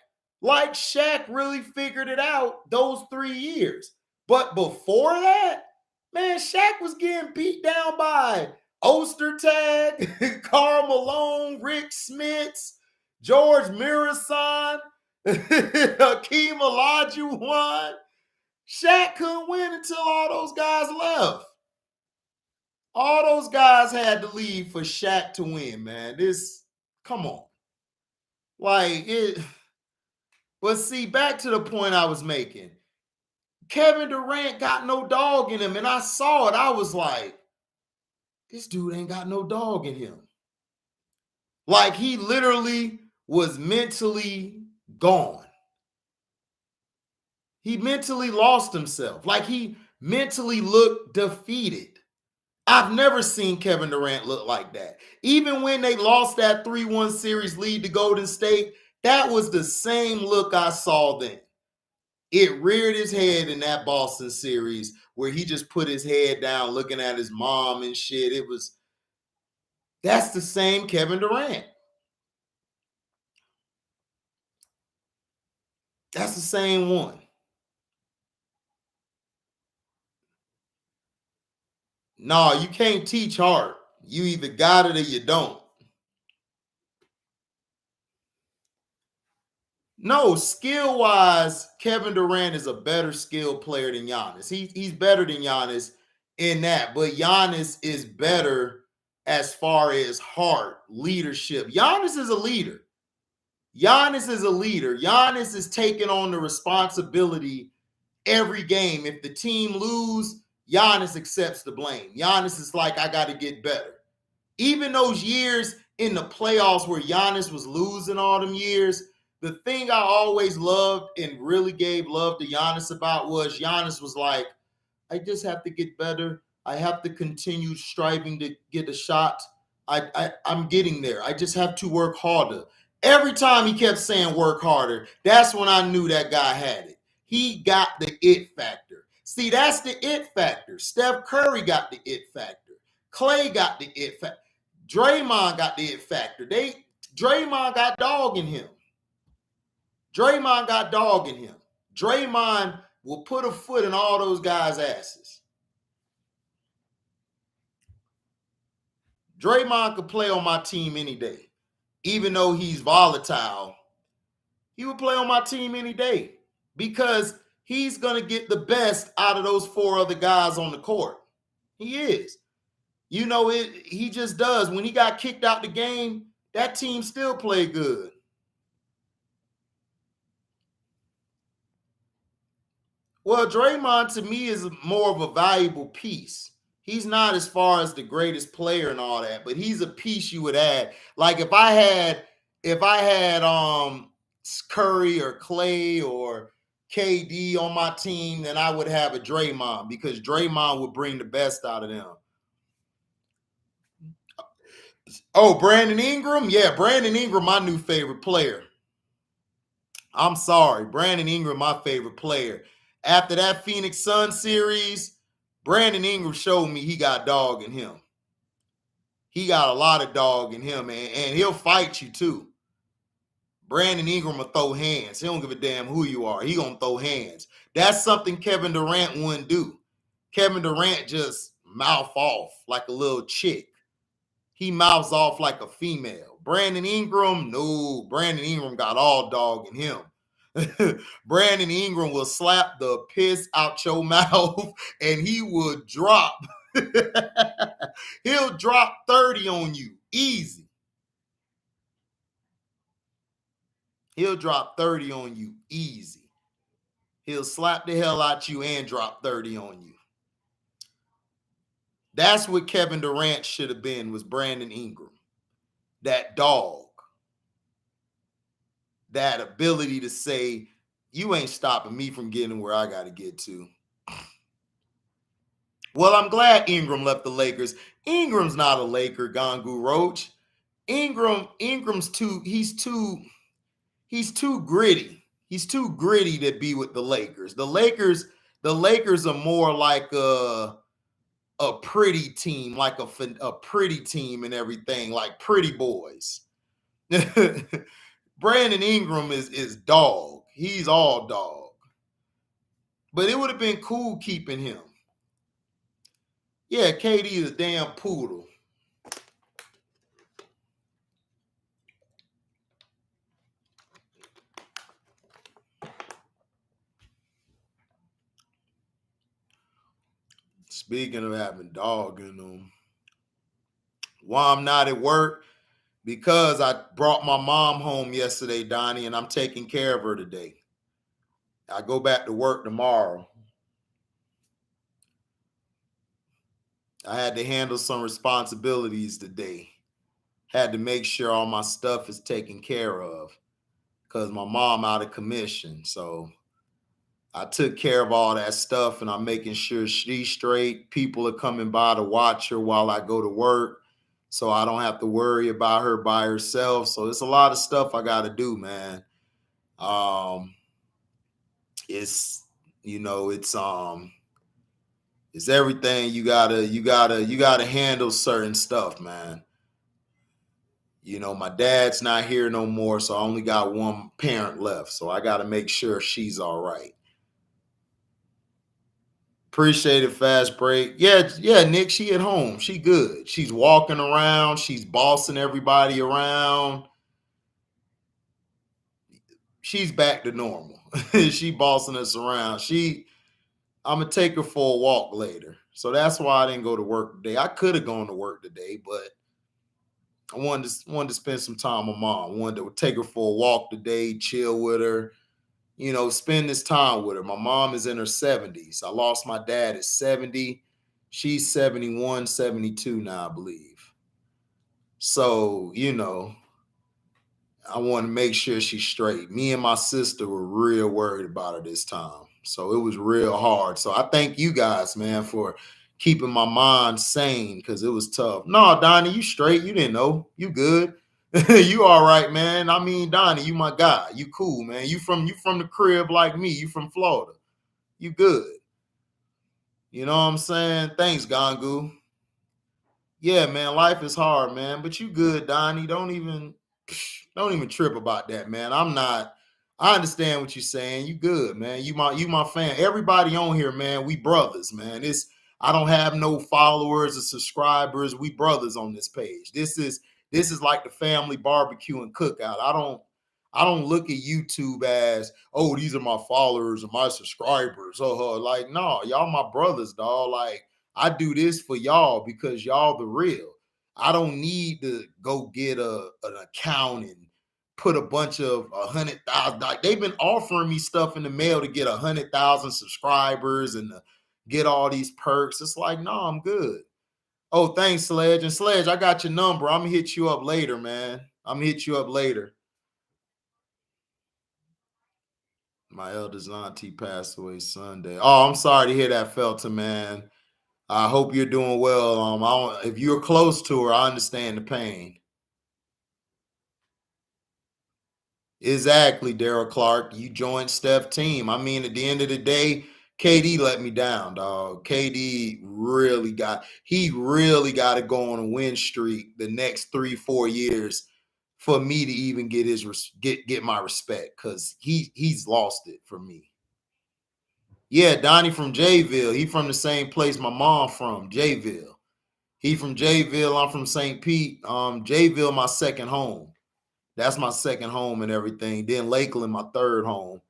Like Shaq really figured it out those 3 years. But before that, man, Shaq was getting beat down by Ostertag, Karl Malone, Rick Smits, George Mirasan, Hakeem Olajuwon. Shaq couldn't win until all those guys left. All those guys had to leave for Shaq to win, man. Come on. Like it. But see, back to the point I was making. Kevin Durant got no dog in him, and I saw it. I was like, this dude ain't got no dog in him. Like he literally was mentally gone. He mentally lost himself. Like he mentally looked defeated. I've never seen Kevin Durant look like that. Even when they lost that 3-1 series lead to Golden State, that was the same look I saw then. It reared his head in that Boston series where he just put his head down looking at his mom and shit. That's the same Kevin Durant. That's the same one. No, you can't teach heart. You either got it or you don't. No, skill-wise, Kevin Durant is a better skill player than Giannis. He's better than Giannis in that, but Giannis is better as far as heart, leadership. Giannis is a leader. Giannis is a leader. Giannis is taking on the responsibility every game. If the team lose, Giannis accepts the blame. Giannis is like, I got to get better. Even those years in the playoffs where Giannis was losing all them years, the thing I always loved and really gave love to Giannis about was Giannis was like, I just have to get better. I have to continue striving to get a shot. I'm getting there. I just have to work harder. Every time he kept saying work harder, that's when I knew that guy had it. He got the it factor. See, that's the it factor. Steph Curry got the it factor. Clay got the it factor. Draymond got the it factor. Draymond got dog in him. Draymond got dog in him. Draymond will put a foot in all those guys' asses. Draymond could play on my team any day. Even though he's volatile, he would play on my team any day because he's going to get the best out of those 4 other guys on the court. He is. You know, he just does. When he got kicked out the game, that team still played good. Well, Draymond to me is more of a valuable piece. He's not as far as the greatest player and all that, but he's a piece you would add. Like if I had Curry or Clay or KD on my team, then I would have a Draymond because Draymond would bring the best out of them. Oh, Brandon Ingram? Yeah, Brandon Ingram, my new favorite player. I'm sorry, Brandon Ingram, my favorite player. After that Phoenix Sun series, Brandon Ingram showed me he got dog in him. He got a lot of dog in him, and he'll fight you too. Brandon Ingram will throw hands. He don't give a damn who you are. He gonna throw hands. That's something Kevin Durant wouldn't do. Kevin Durant just mouth off like a little chick. He mouths off like a female. Brandon Ingram, no. Brandon Ingram got all dog in him. Brandon Ingram will slap the piss out your mouth and he will drop. He'll drop 30 on you. Easy. He'll drop 30 on you easy. He'll slap the hell out you and drop 30 on you. That's what Kevin Durant should have been, was Brandon Ingram. That dog. That ability to say, you ain't stopping me from getting where I got to get to. Well, I'm glad Ingram left the Lakers. Ingram's not a Laker, Gangu Roach. Ingram's he's too gritty. He's too gritty to be with the Lakers. The Lakers are more like a pretty team, like a pretty team and everything, like pretty boys. Brandon Ingram is dog. He's all dog. But it would have been cool keeping him. Yeah, KD is a damn poodle. Speaking of having dog in them, why I'm not at work? Because I brought my mom home yesterday, Donnie, and I'm taking care of her today. I go back to work tomorrow. I had to handle some responsibilities today. Had to make sure all my stuff is taken care of because my mom out of commission. So I took care of all that stuff, and I'm making sure she's straight. People are coming by to watch her while I go to work, so I don't have to worry about her by herself. So it's a lot of stuff I got to do, man. It's it's everything. You gotta handle certain stuff, man. My dad's not here no more, so I only got one parent left, so I got to make sure she's all right. Appreciate it, fast break. Yeah, Nick, she at home. She good. She's walking around. She's bossing everybody around. She's back to normal. She bossing us around. I'm gonna take her for a walk later. So that's why I didn't go to work today. I could have gone to work today, but I wanted to spend some time with mom. I wanted to take her for a walk today, chill with her, spend this time with her. My mom is in her 70s. I lost my dad at 70. She's 71, 72 now, I believe. So, I want to make sure she's straight. Me and my sister were real worried about her this time. So it was real hard. So I thank you guys, man, for keeping my mind sane because it was tough. No, Donnie, you straight. You didn't know. You good. You all right, man. I mean, Donnie, you my guy. You cool, man. You from the crib like me. You from Florida. You good. You know what I'm saying? Thanks, Gangu. Yeah, man, life is hard, man. But you good, Donnie. Don't even trip about that, man. I understand what you're saying. You good, man. You my fan. Everybody on here, man, we brothers, man. I don't have no followers or subscribers. We brothers on this page. This is like the family barbecue and cookout. I don't look at YouTube as, oh, these are my followers or my subscribers. Like, no, y'all my brothers, dog. Like, I do this for y'all because y'all the real. I don't need to go get an account and put a bunch of 100,000. Like, they've been offering me stuff in the mail to get 100,000 subscribers and to get all these perks. It's like, no, I'm good. Oh, thanks, Sledge. And Sledge, I got your number. I'm gonna hit you up later, man. I'm gonna hit you up later. My eldest auntie passed away Sunday. Oh, I'm sorry to hear that, Felton, man. I hope you're doing well. If you're close to her, I understand the pain. Exactly, Daryl Clark. You joined Steph team. I mean, at the end of the day, KD let me down, dog. He really got to go on a win streak the next 3-4 years for me to even get my respect, because he's lost it for me. Yeah, Donnie from Jayville. He from the same place my mom from, Jayville. He from Jayville. I'm from St. Pete. Jayville, my second home. That's my second home and everything. Then Lakeland, my third home.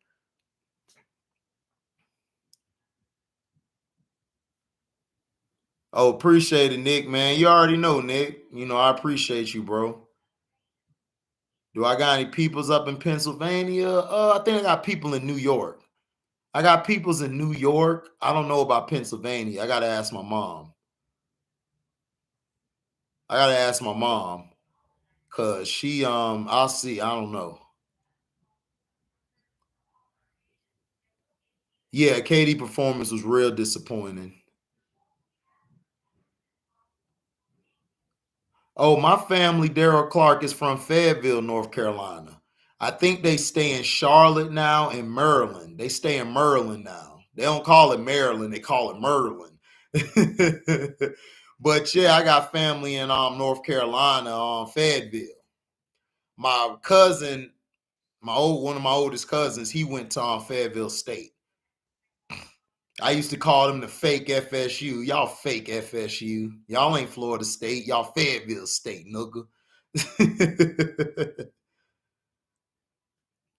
Oh, appreciate it, Nick, man. You already know, Nick. I appreciate you, bro. Do I got any peoples up in Pennsylvania? I think I got people in New York. I got peoples in New York. I don't know about Pennsylvania. I gotta ask my mom. Cause she I'll see. I don't know. Yeah, Katie performance was real disappointing. Oh, my family, Daryl Clark, is from Fayetteville, North Carolina. I think they stay in Charlotte now and Maryland. They stay in Maryland now. They don't call it Maryland, they call it Merlin. But yeah, I got family in North Carolina, Fayetteville. My cousin, one of my oldest cousins, he went to Fayetteville State. I used to call them the fake FSU. Y'all fake FSU. Y'all ain't Florida State. Y'all Fayetteville State, nigga.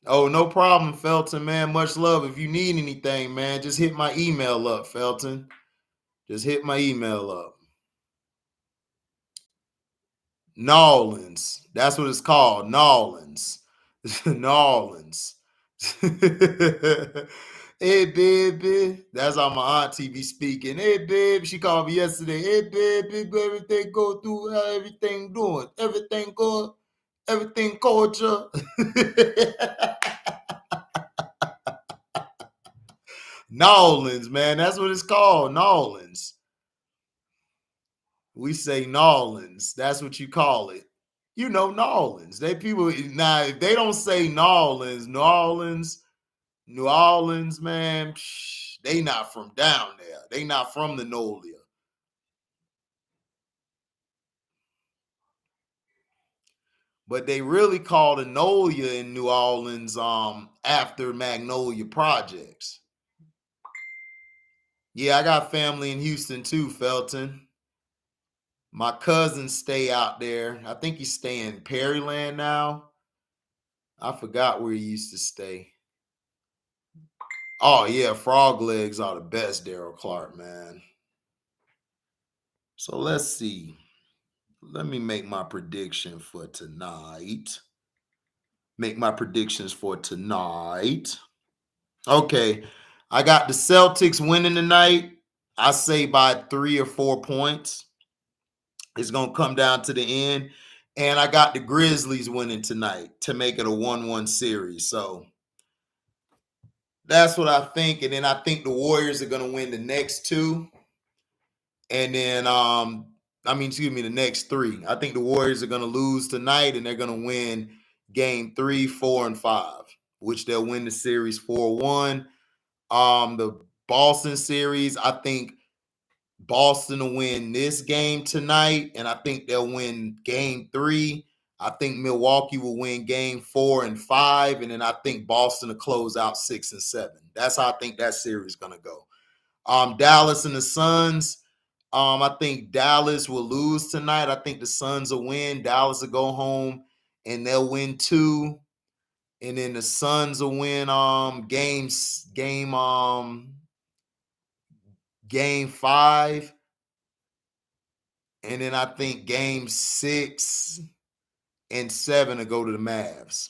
Oh, no problem, Felton, man. Much love. If you need anything, man, just hit my email up, Felton. Just hit my email up. Nolans. That's what it's called. Nolans. Nolans. Hey, baby. That's how my auntie be speaking. Hey, babe. She called me yesterday. Hey, baby. Everything go through. How everything doing? Everything good? Everything culture? Nolans, man. That's what it's called. Nolans. We say Nolans. That's what you call it. You know, Nolans. They people now, if they don't say Nolans, New Orleans, man, they not from down there. They not from the Nolia. But they really called Enola in New Orleans after Magnolia Projects. Yeah, I got family in Houston too, Felton. My cousins stay out there. I think he's staying in Pearland now. I forgot where he used to stay. Oh yeah, frog legs are the best, Daryl Clark, man. So let's see. Let me make my prediction for tonight. Make my predictions for tonight. Okay. I got the Celtics winning tonight. I say by 3 or 4 points. It's going to come down to the end. And I got the Grizzlies winning tonight to make it a 1-1 series. So that's what I think. And then I think the Warriors are going to win the next two. And then, the next three. I think the Warriors are going to lose tonight and they're going to win game 3, 4, and 5, which they'll win the series 4-1. The Boston series, I think Boston will win this game tonight, and I think they'll win game 3. I think Milwaukee will win game 4 and 5, and then I think Boston will close out 6 and 7. That's how I think that series is going to go. Dallas and the Suns, I think Dallas will lose tonight. I think the Suns will win. Dallas will go home, and they'll win 2. And then the Suns will win game 5. And then I think game 6 and 7 to go to the Mavs.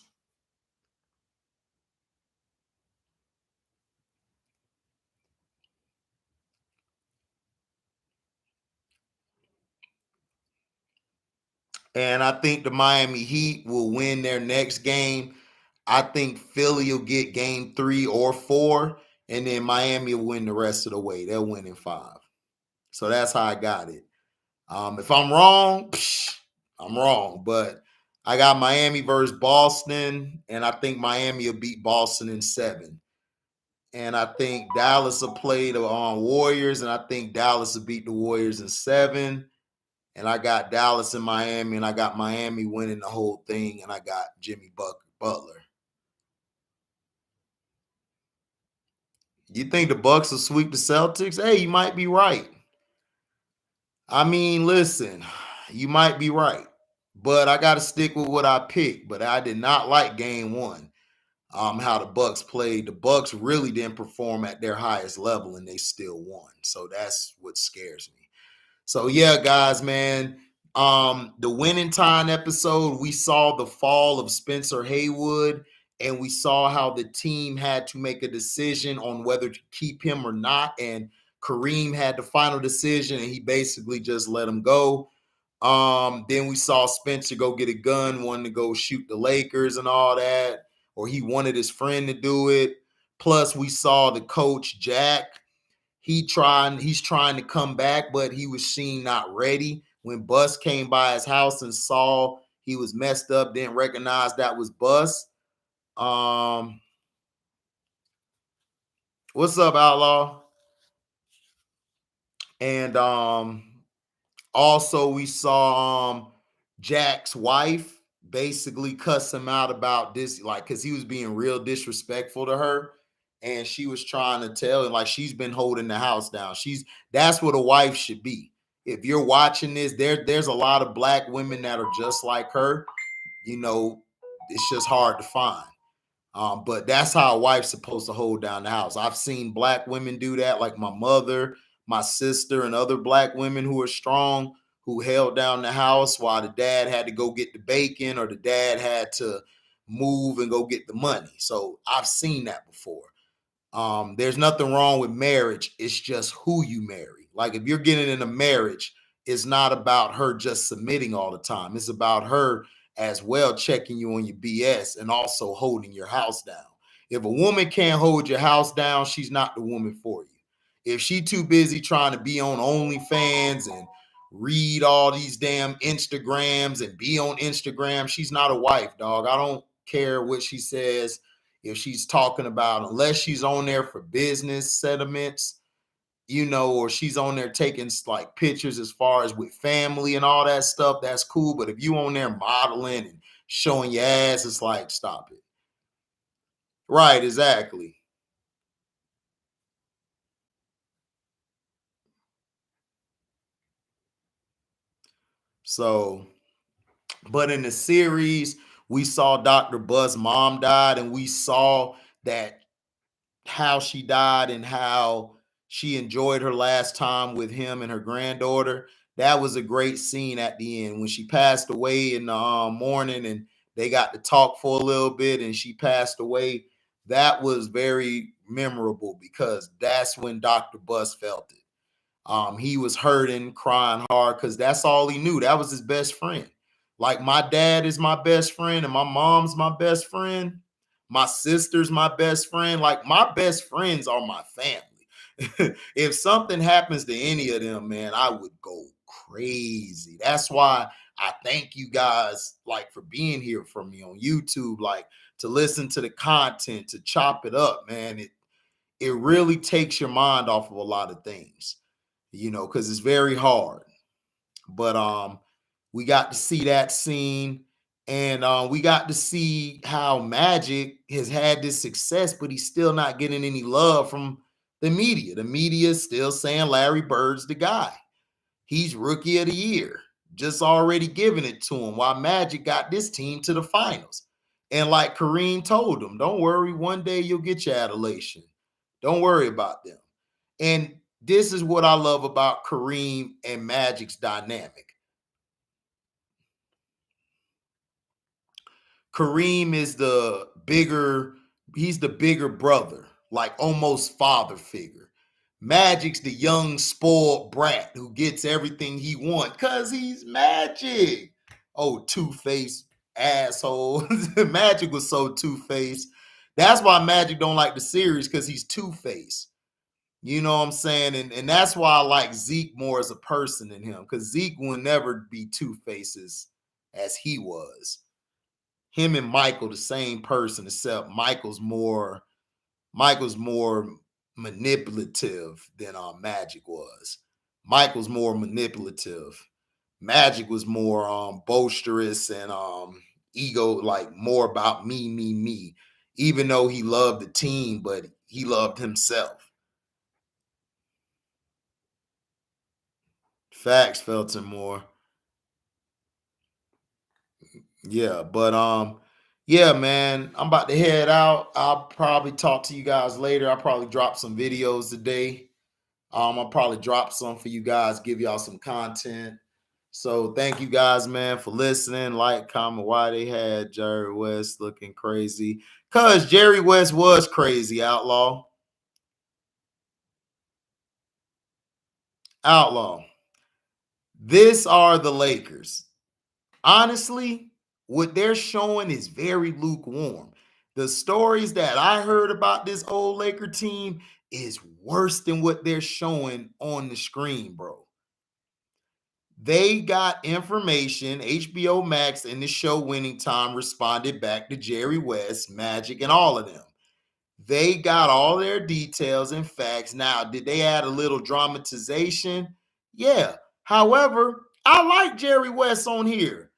And I think the Miami Heat will win their next game. I think Philly will get game 3 or 4, and then Miami will win the rest of the way. They'll win in 5. So that's how I got it. If I'm wrong, I'm wrong. But I got Miami versus Boston, and I think Miami will beat Boston in 7. And I think Dallas will play the Warriors, and I think Dallas will beat the Warriors in 7. And I got Dallas and Miami, and I got Miami winning the whole thing, and I got Jimmy Butler. You think the Bucks will sweep the Celtics? Hey, you might be right. I mean, listen, you might be right. But I got to stick with what I picked. But I did not like game 1. How the Bucks played. The Bucks really didn't perform at their highest level, and they still won. So that's what scares me. So yeah, guys, man, The winning time episode, we saw the fall of Spencer Haywood, and we saw how the team had to make a decision on whether to keep him or not. And Kareem had the final decision, and he basically just let him go. Then we saw Spencer go get a gun, wanting to go shoot the Lakers and all that, or he wanted his friend to do it. Plus, we saw the coach Jack. He's trying to come back, but he was seen not ready. When Bus came by his house and saw he was messed up, didn't recognize that was Bus. What's up, Outlaw? And also we saw Jack's wife basically cuss him out about this, like, because he was being real disrespectful to her. And she was trying to tell him, like, she's been holding the house down. That's what a wife should be. If you're watching this, there's a lot of black women that are just like her. You know, it's just hard to find. But that's how a wife's supposed to hold down the house. I've seen black women do that, like my mother, my sister, and other black women who are strong, who held down the house while the dad had to go get the bacon or the dad had to move and go get the money. So I've seen that before. There's nothing wrong with marriage. It's just who you marry. Like, if you're getting in a marriage, it's not about her just submitting all the time. It's about her as well checking you on your BS and also holding your house down. If a woman can't hold your house down, she's not the woman for you. If she too busy trying to be on OnlyFans and read all these damn Instagrams and be on Instagram, she's not a wife, dog. I don't care what she says. If she's talking about, unless she's on there for business sentiments, you know, or she's on there taking like pictures as far as with family and all that stuff, that's cool. But if you on there modeling and showing your ass, it's like, stop it. Right, exactly. So, but in the series, we saw Dr. Buzz' mom died, and we saw that how she died and how she enjoyed her last time with him and her granddaughter. That was a great scene at the end when she passed away in the morning and they got to talk for a little bit and she passed away. That was very memorable because that's when Dr. Bus felt it. He was hurting, crying hard because that's all he knew. That was his best friend. Like, my dad is my best friend and my mom's my best friend. My sister's my best friend. Like, my best friends are my family. If something happens to any of them, man, I would go crazy. That's why I thank you guys, like, for being here for me on YouTube, like, to listen to the content, to chop it up, man. It really takes your mind off of a lot of things, you know, because it's very hard. But we got to see that scene, and we got to see how Magic has had this success, but he's still not getting any love from the media. The media is still saying Larry Bird's the guy. He's rookie of the year, just already giving it to him, while Magic got this team to the finals. And like Kareem told him, don't worry, one day you'll get your adulation. Don't worry about them. And this is what I love about Kareem and Magic's dynamic. Kareem is he's the bigger brother, like almost father figure. Magic's the young spoiled brat who gets everything he wants because he's Magic. Oh, two-faced asshole. Magic was so two-faced. That's why Magic don't like the series, because he's two-faced. You know what I'm saying? And that's why I like Zeke more as a person than him, because Zeke will never be two faces as he was. Him and Michael, the same person, except Michael's more manipulative than Magic was. Michael's more manipulative. Magic was more boisterous and ego, like more about me, me, me. Even though he loved the team, but he loved himself. Facts, Felton Moore. Yeah, but yeah, man, I'm about to head out. I'll probably talk to you guys later. I'll probably drop some videos today. I'll probably drop some for you guys, give y'all some content. So thank you guys, man, for listening. Like, comment why they had Jerry West looking crazy. Cause Jerry West was crazy, Outlaw. Outlaw. This are the Lakers. Honestly, what they're showing is very lukewarm. The stories that I heard about this old Laker team is worse than what they're showing on the screen, bro. They got information. HBO Max and the show Winning Time responded back to Jerry West, Magic, and all of them. They got all their details and facts. Now, did they add a little dramatization? Yeah. However, I like Jerry West on here.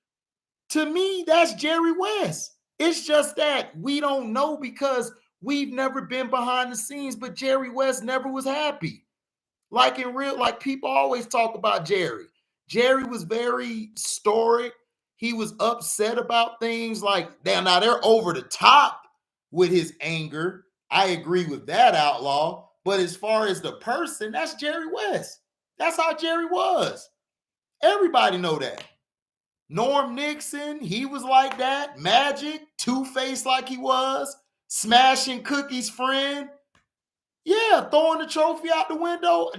To me, that's Jerry West. It's just that we don't know because we've never been behind the scenes, but Jerry West never was happy. Like in real, like people always talk about Jerry. Jerry was very stoic. He was upset about things like now they're over the top with his anger. I agree with that, Outlaw. But as far as the person, that's Jerry West. That's how Jerry was. Everybody know that. Norm Nixon, he was like that. Magic, two-faced like he was, smashing Cookie's friend. Yeah, throwing the trophy out the window.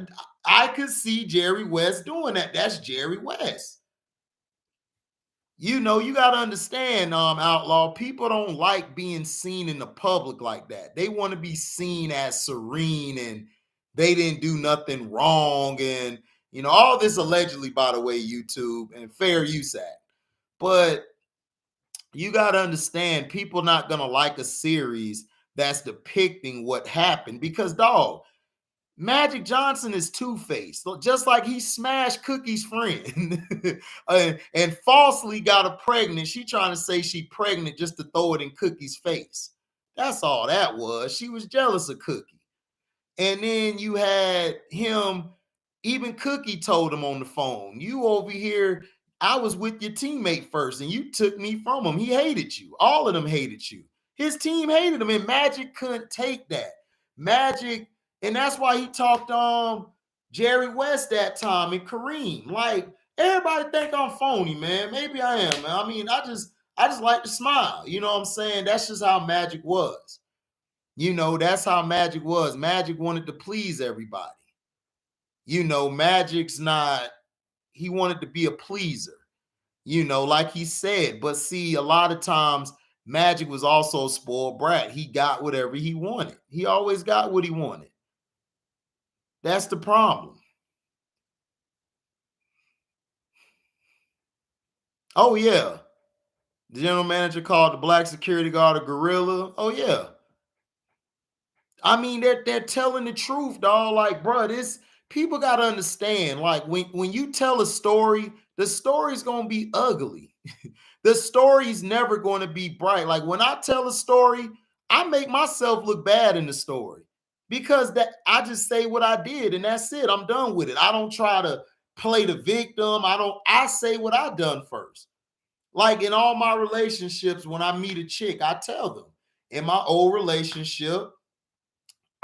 I could see Jerry West doing that. That's Jerry West. You know, you got to understand, Outlaw, people don't like being seen in the public like that. They want to be seen as serene and they didn't do nothing wrong. And, you know, all this allegedly, by the way, YouTube and fair use act. But you got to understand, people not going to like a series that's depicting what happened because, dog, Magic Johnson is two-faced, so just like he smashed Cookie's friend and falsely got her pregnant. She trying to say she pregnant just to throw it in Cookie's face. That's all that was. She was jealous of Cookie. And then you had him, even Cookie told him on the phone, you over here, I was with your teammate first and you took me from him. He hated you. All of them hated you. His team hated him and Magic couldn't take that. Magic, and that's why he talked Jerry West that time and Kareem. Like, everybody think I'm phony, man. Maybe I am, man. I mean, I just like to smile. You know what I'm saying? That's just how Magic was. You know, that's how Magic was. Magic wanted to please everybody. You know, Magic's not, he wanted to be a pleaser, you know, like he said. But see, a lot of times Magic was also a spoiled brat. He got whatever he wanted. He always got what he wanted. That's the problem. Oh, yeah. The general manager called the black security guard a gorilla. Oh, yeah. I mean, they're telling the truth, dog. Like, bro, this people gotta understand. Like, when you tell a story, the story's gonna be ugly. The story's never going to be bright. Like when I tell a story, I make myself look bad in the story because that I just say what I did and that's it. I'm done with it. I don't try to play the victim. I say what I done first. Like in all my relationships, when I meet a chick, I tell them in my old relationship,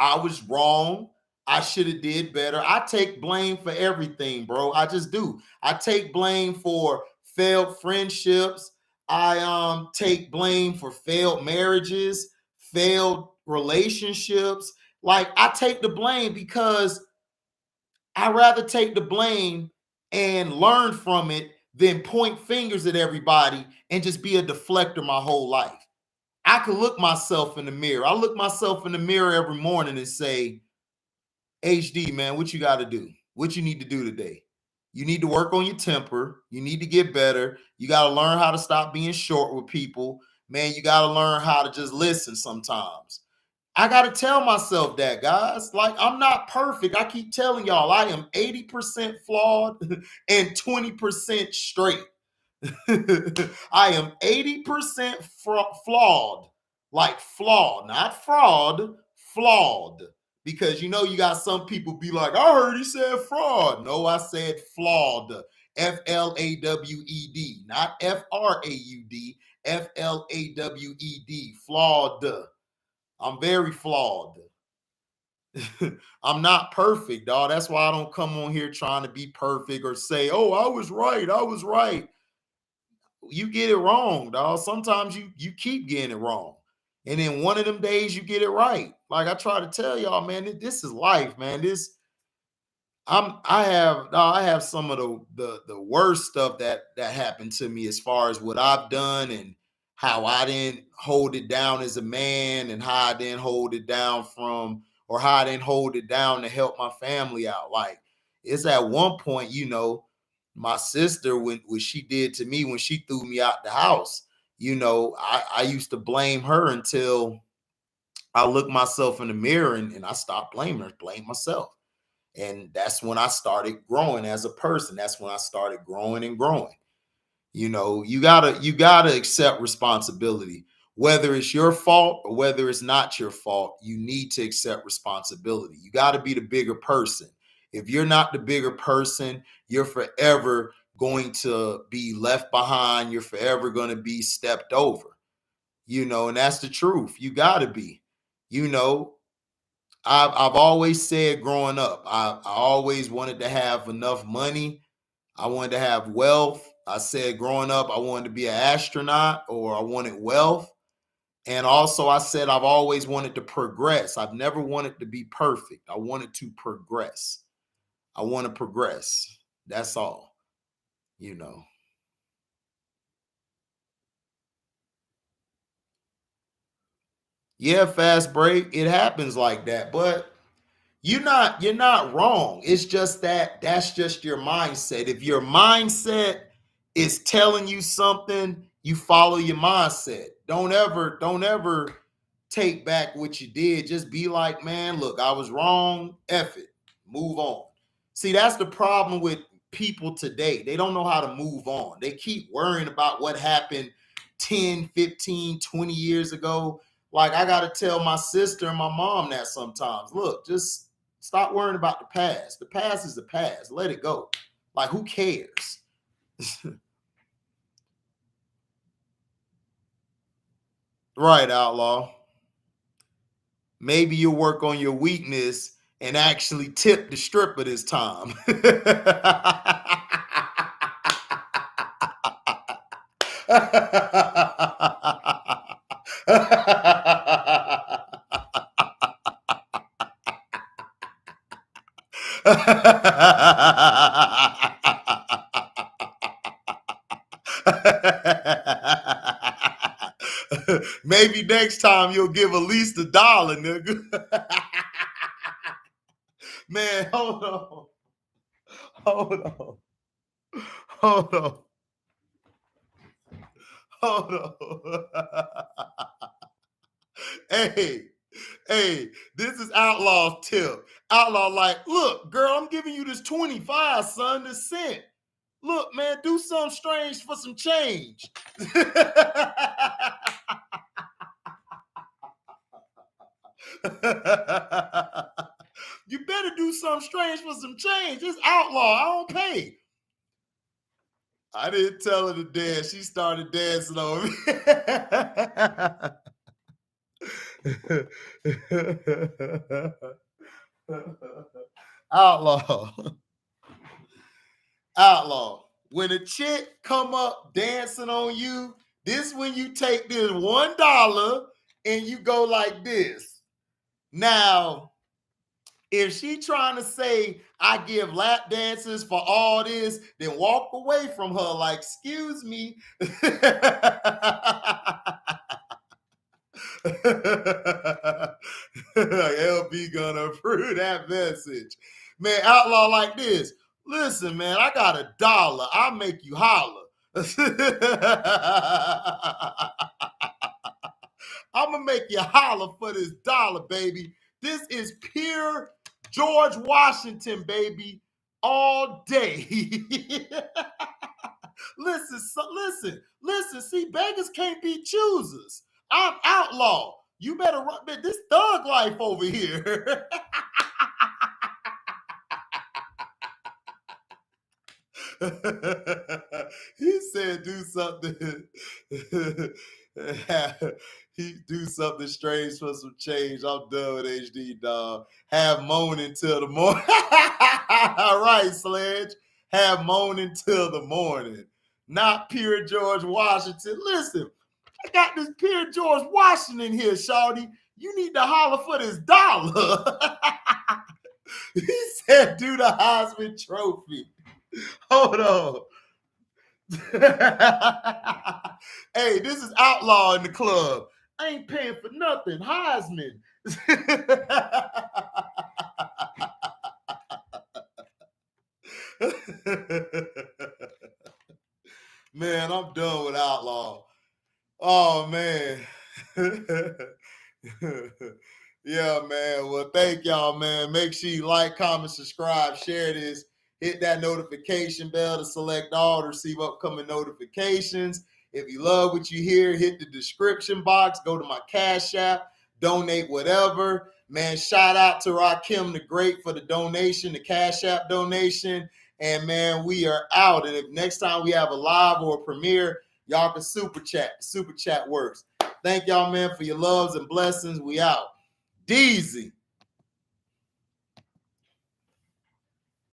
I was wrong. I should have did better. I take blame for everything, bro. I just do. I take blame for failed friendships. I take blame for failed marriages, failed relationships. Like I take the blame because I rather take the blame and learn from it than point fingers at everybody and just be a deflector my whole life. I could look myself in the mirror. I look myself in the mirror every morning and say, HD, man, what you got to do? What you need to do today? You need to work on your temper. You need to get better. You got to learn how to stop being short with people. Man, you got to learn how to just listen sometimes. I got to tell myself that, guys. Like, I'm not perfect. I keep telling y'all, I am 80% flawed and 20% straight. I am 80% flawed, like flawed, not fraud, flawed. Because you know, you got some people be like, I heard he said fraud. No, I said flawed. FLAWED, not FRAUD, FLAWED, flawed. I'm very flawed. I'm not perfect, dog. That's why I don't come on here trying to be perfect or say, "Oh, I was right. I was right." You get it wrong, dog. Sometimes you keep getting it wrong. And then one of them days you get it right. Like I try to tell y'all, man, this is life, man. I have some of the worst stuff that happened to me as far as what I've done and how I didn't hold it down as a man and how I didn't hold it down from or how I didn't hold it down to help my family out. Like it's at one point, my sister when what she did to me when she threw me out the house, I used to blame her until I looked myself in the mirror and I stopped blaming her, blame myself. And that's when I started growing as a person. That's when I started growing and growing. You gotta accept responsibility. Whether it's your fault or whether it's not your fault, you need to accept responsibility. You got to be the bigger person. If you're not the bigger person, you're forever going to be left behind. You're forever going to be stepped over. And that's the truth. You got to be. You know, I've always said growing up, I always wanted to have enough money. I wanted to have wealth. I said growing up, I wanted to be an astronaut or I wanted wealth. And also, I said I've always wanted to progress. I've never wanted to be perfect. I wanted to progress. I want to progress. That's all, you know. Yeah, fast break. It happens like that. But you're not wrong. It's just that's just your mindset. If your mindset is telling you something, you follow your mindset. Don't ever take back what you did. Just be like, man, look, I was wrong. F it. Move on. See, that's the problem with people today. They don't know how to move on. They keep worrying about what happened 10, 15, 20 years ago. Like I got to tell my sister and my mom that sometimes. Look, just stop worrying about the past. The past is the past. Let it go. Like, who cares? Right, outlaw. Maybe you'll work on your weakness and actually tip the stripper this time. Maybe next time you'll give at least $1, nigga. Man, hold on, hold on, hold on. Hey, hey, this is Outlaw's tip. Outlaw, like, look, girl, I'm giving you this 25, son, this cent. Look, man, do something strange for some change. You better do something strange for some change. It's outlaw. I don't pay. I didn't tell her to dance. She started dancing on me. Outlaw. Outlaw. When a chick come up dancing on you, this when you take this $1 and you go like this. Now, if she trying to say I give lap dances for all this, then walk away from her like, excuse me. LB gonna approve that message. Man, outlaw like this. Listen, man, I got $1. I'll make you holler. I'm gonna make you holler for this dollar, baby. This is pure George Washington, baby, all day. Listen. See, beggars can't be choosers. I'm outlaw. You better run this thug life over here. He said do something. He do something strange for some change. I'm done with HD, dog. Have moaning till the morning. All right, Sledge. Have moaning till the morning. Not pure George Washington. Listen, I got this pure George Washington here, shawty. You need to holler for this dollar. He said, do the Heisman Trophy. Hold on. Hey, this is outlaw in the club. I ain't paying for nothing. Heisman. Man, I'm done with outlaw. Oh man. Yeah, man. Well, thank y'all, man. Make sure you like, comment, subscribe, share this. Hit that notification bell to select all to receive upcoming notifications. If you love what you hear, hit the description box. Go to my Cash App. Donate whatever. Man, shout out to Rakim the Great for the donation, the Cash App donation. And, man, we are out. And if next time we have a live or a premiere, y'all can super chat. Super chat works. Thank y'all, man, for your loves and blessings. We out. Deezy.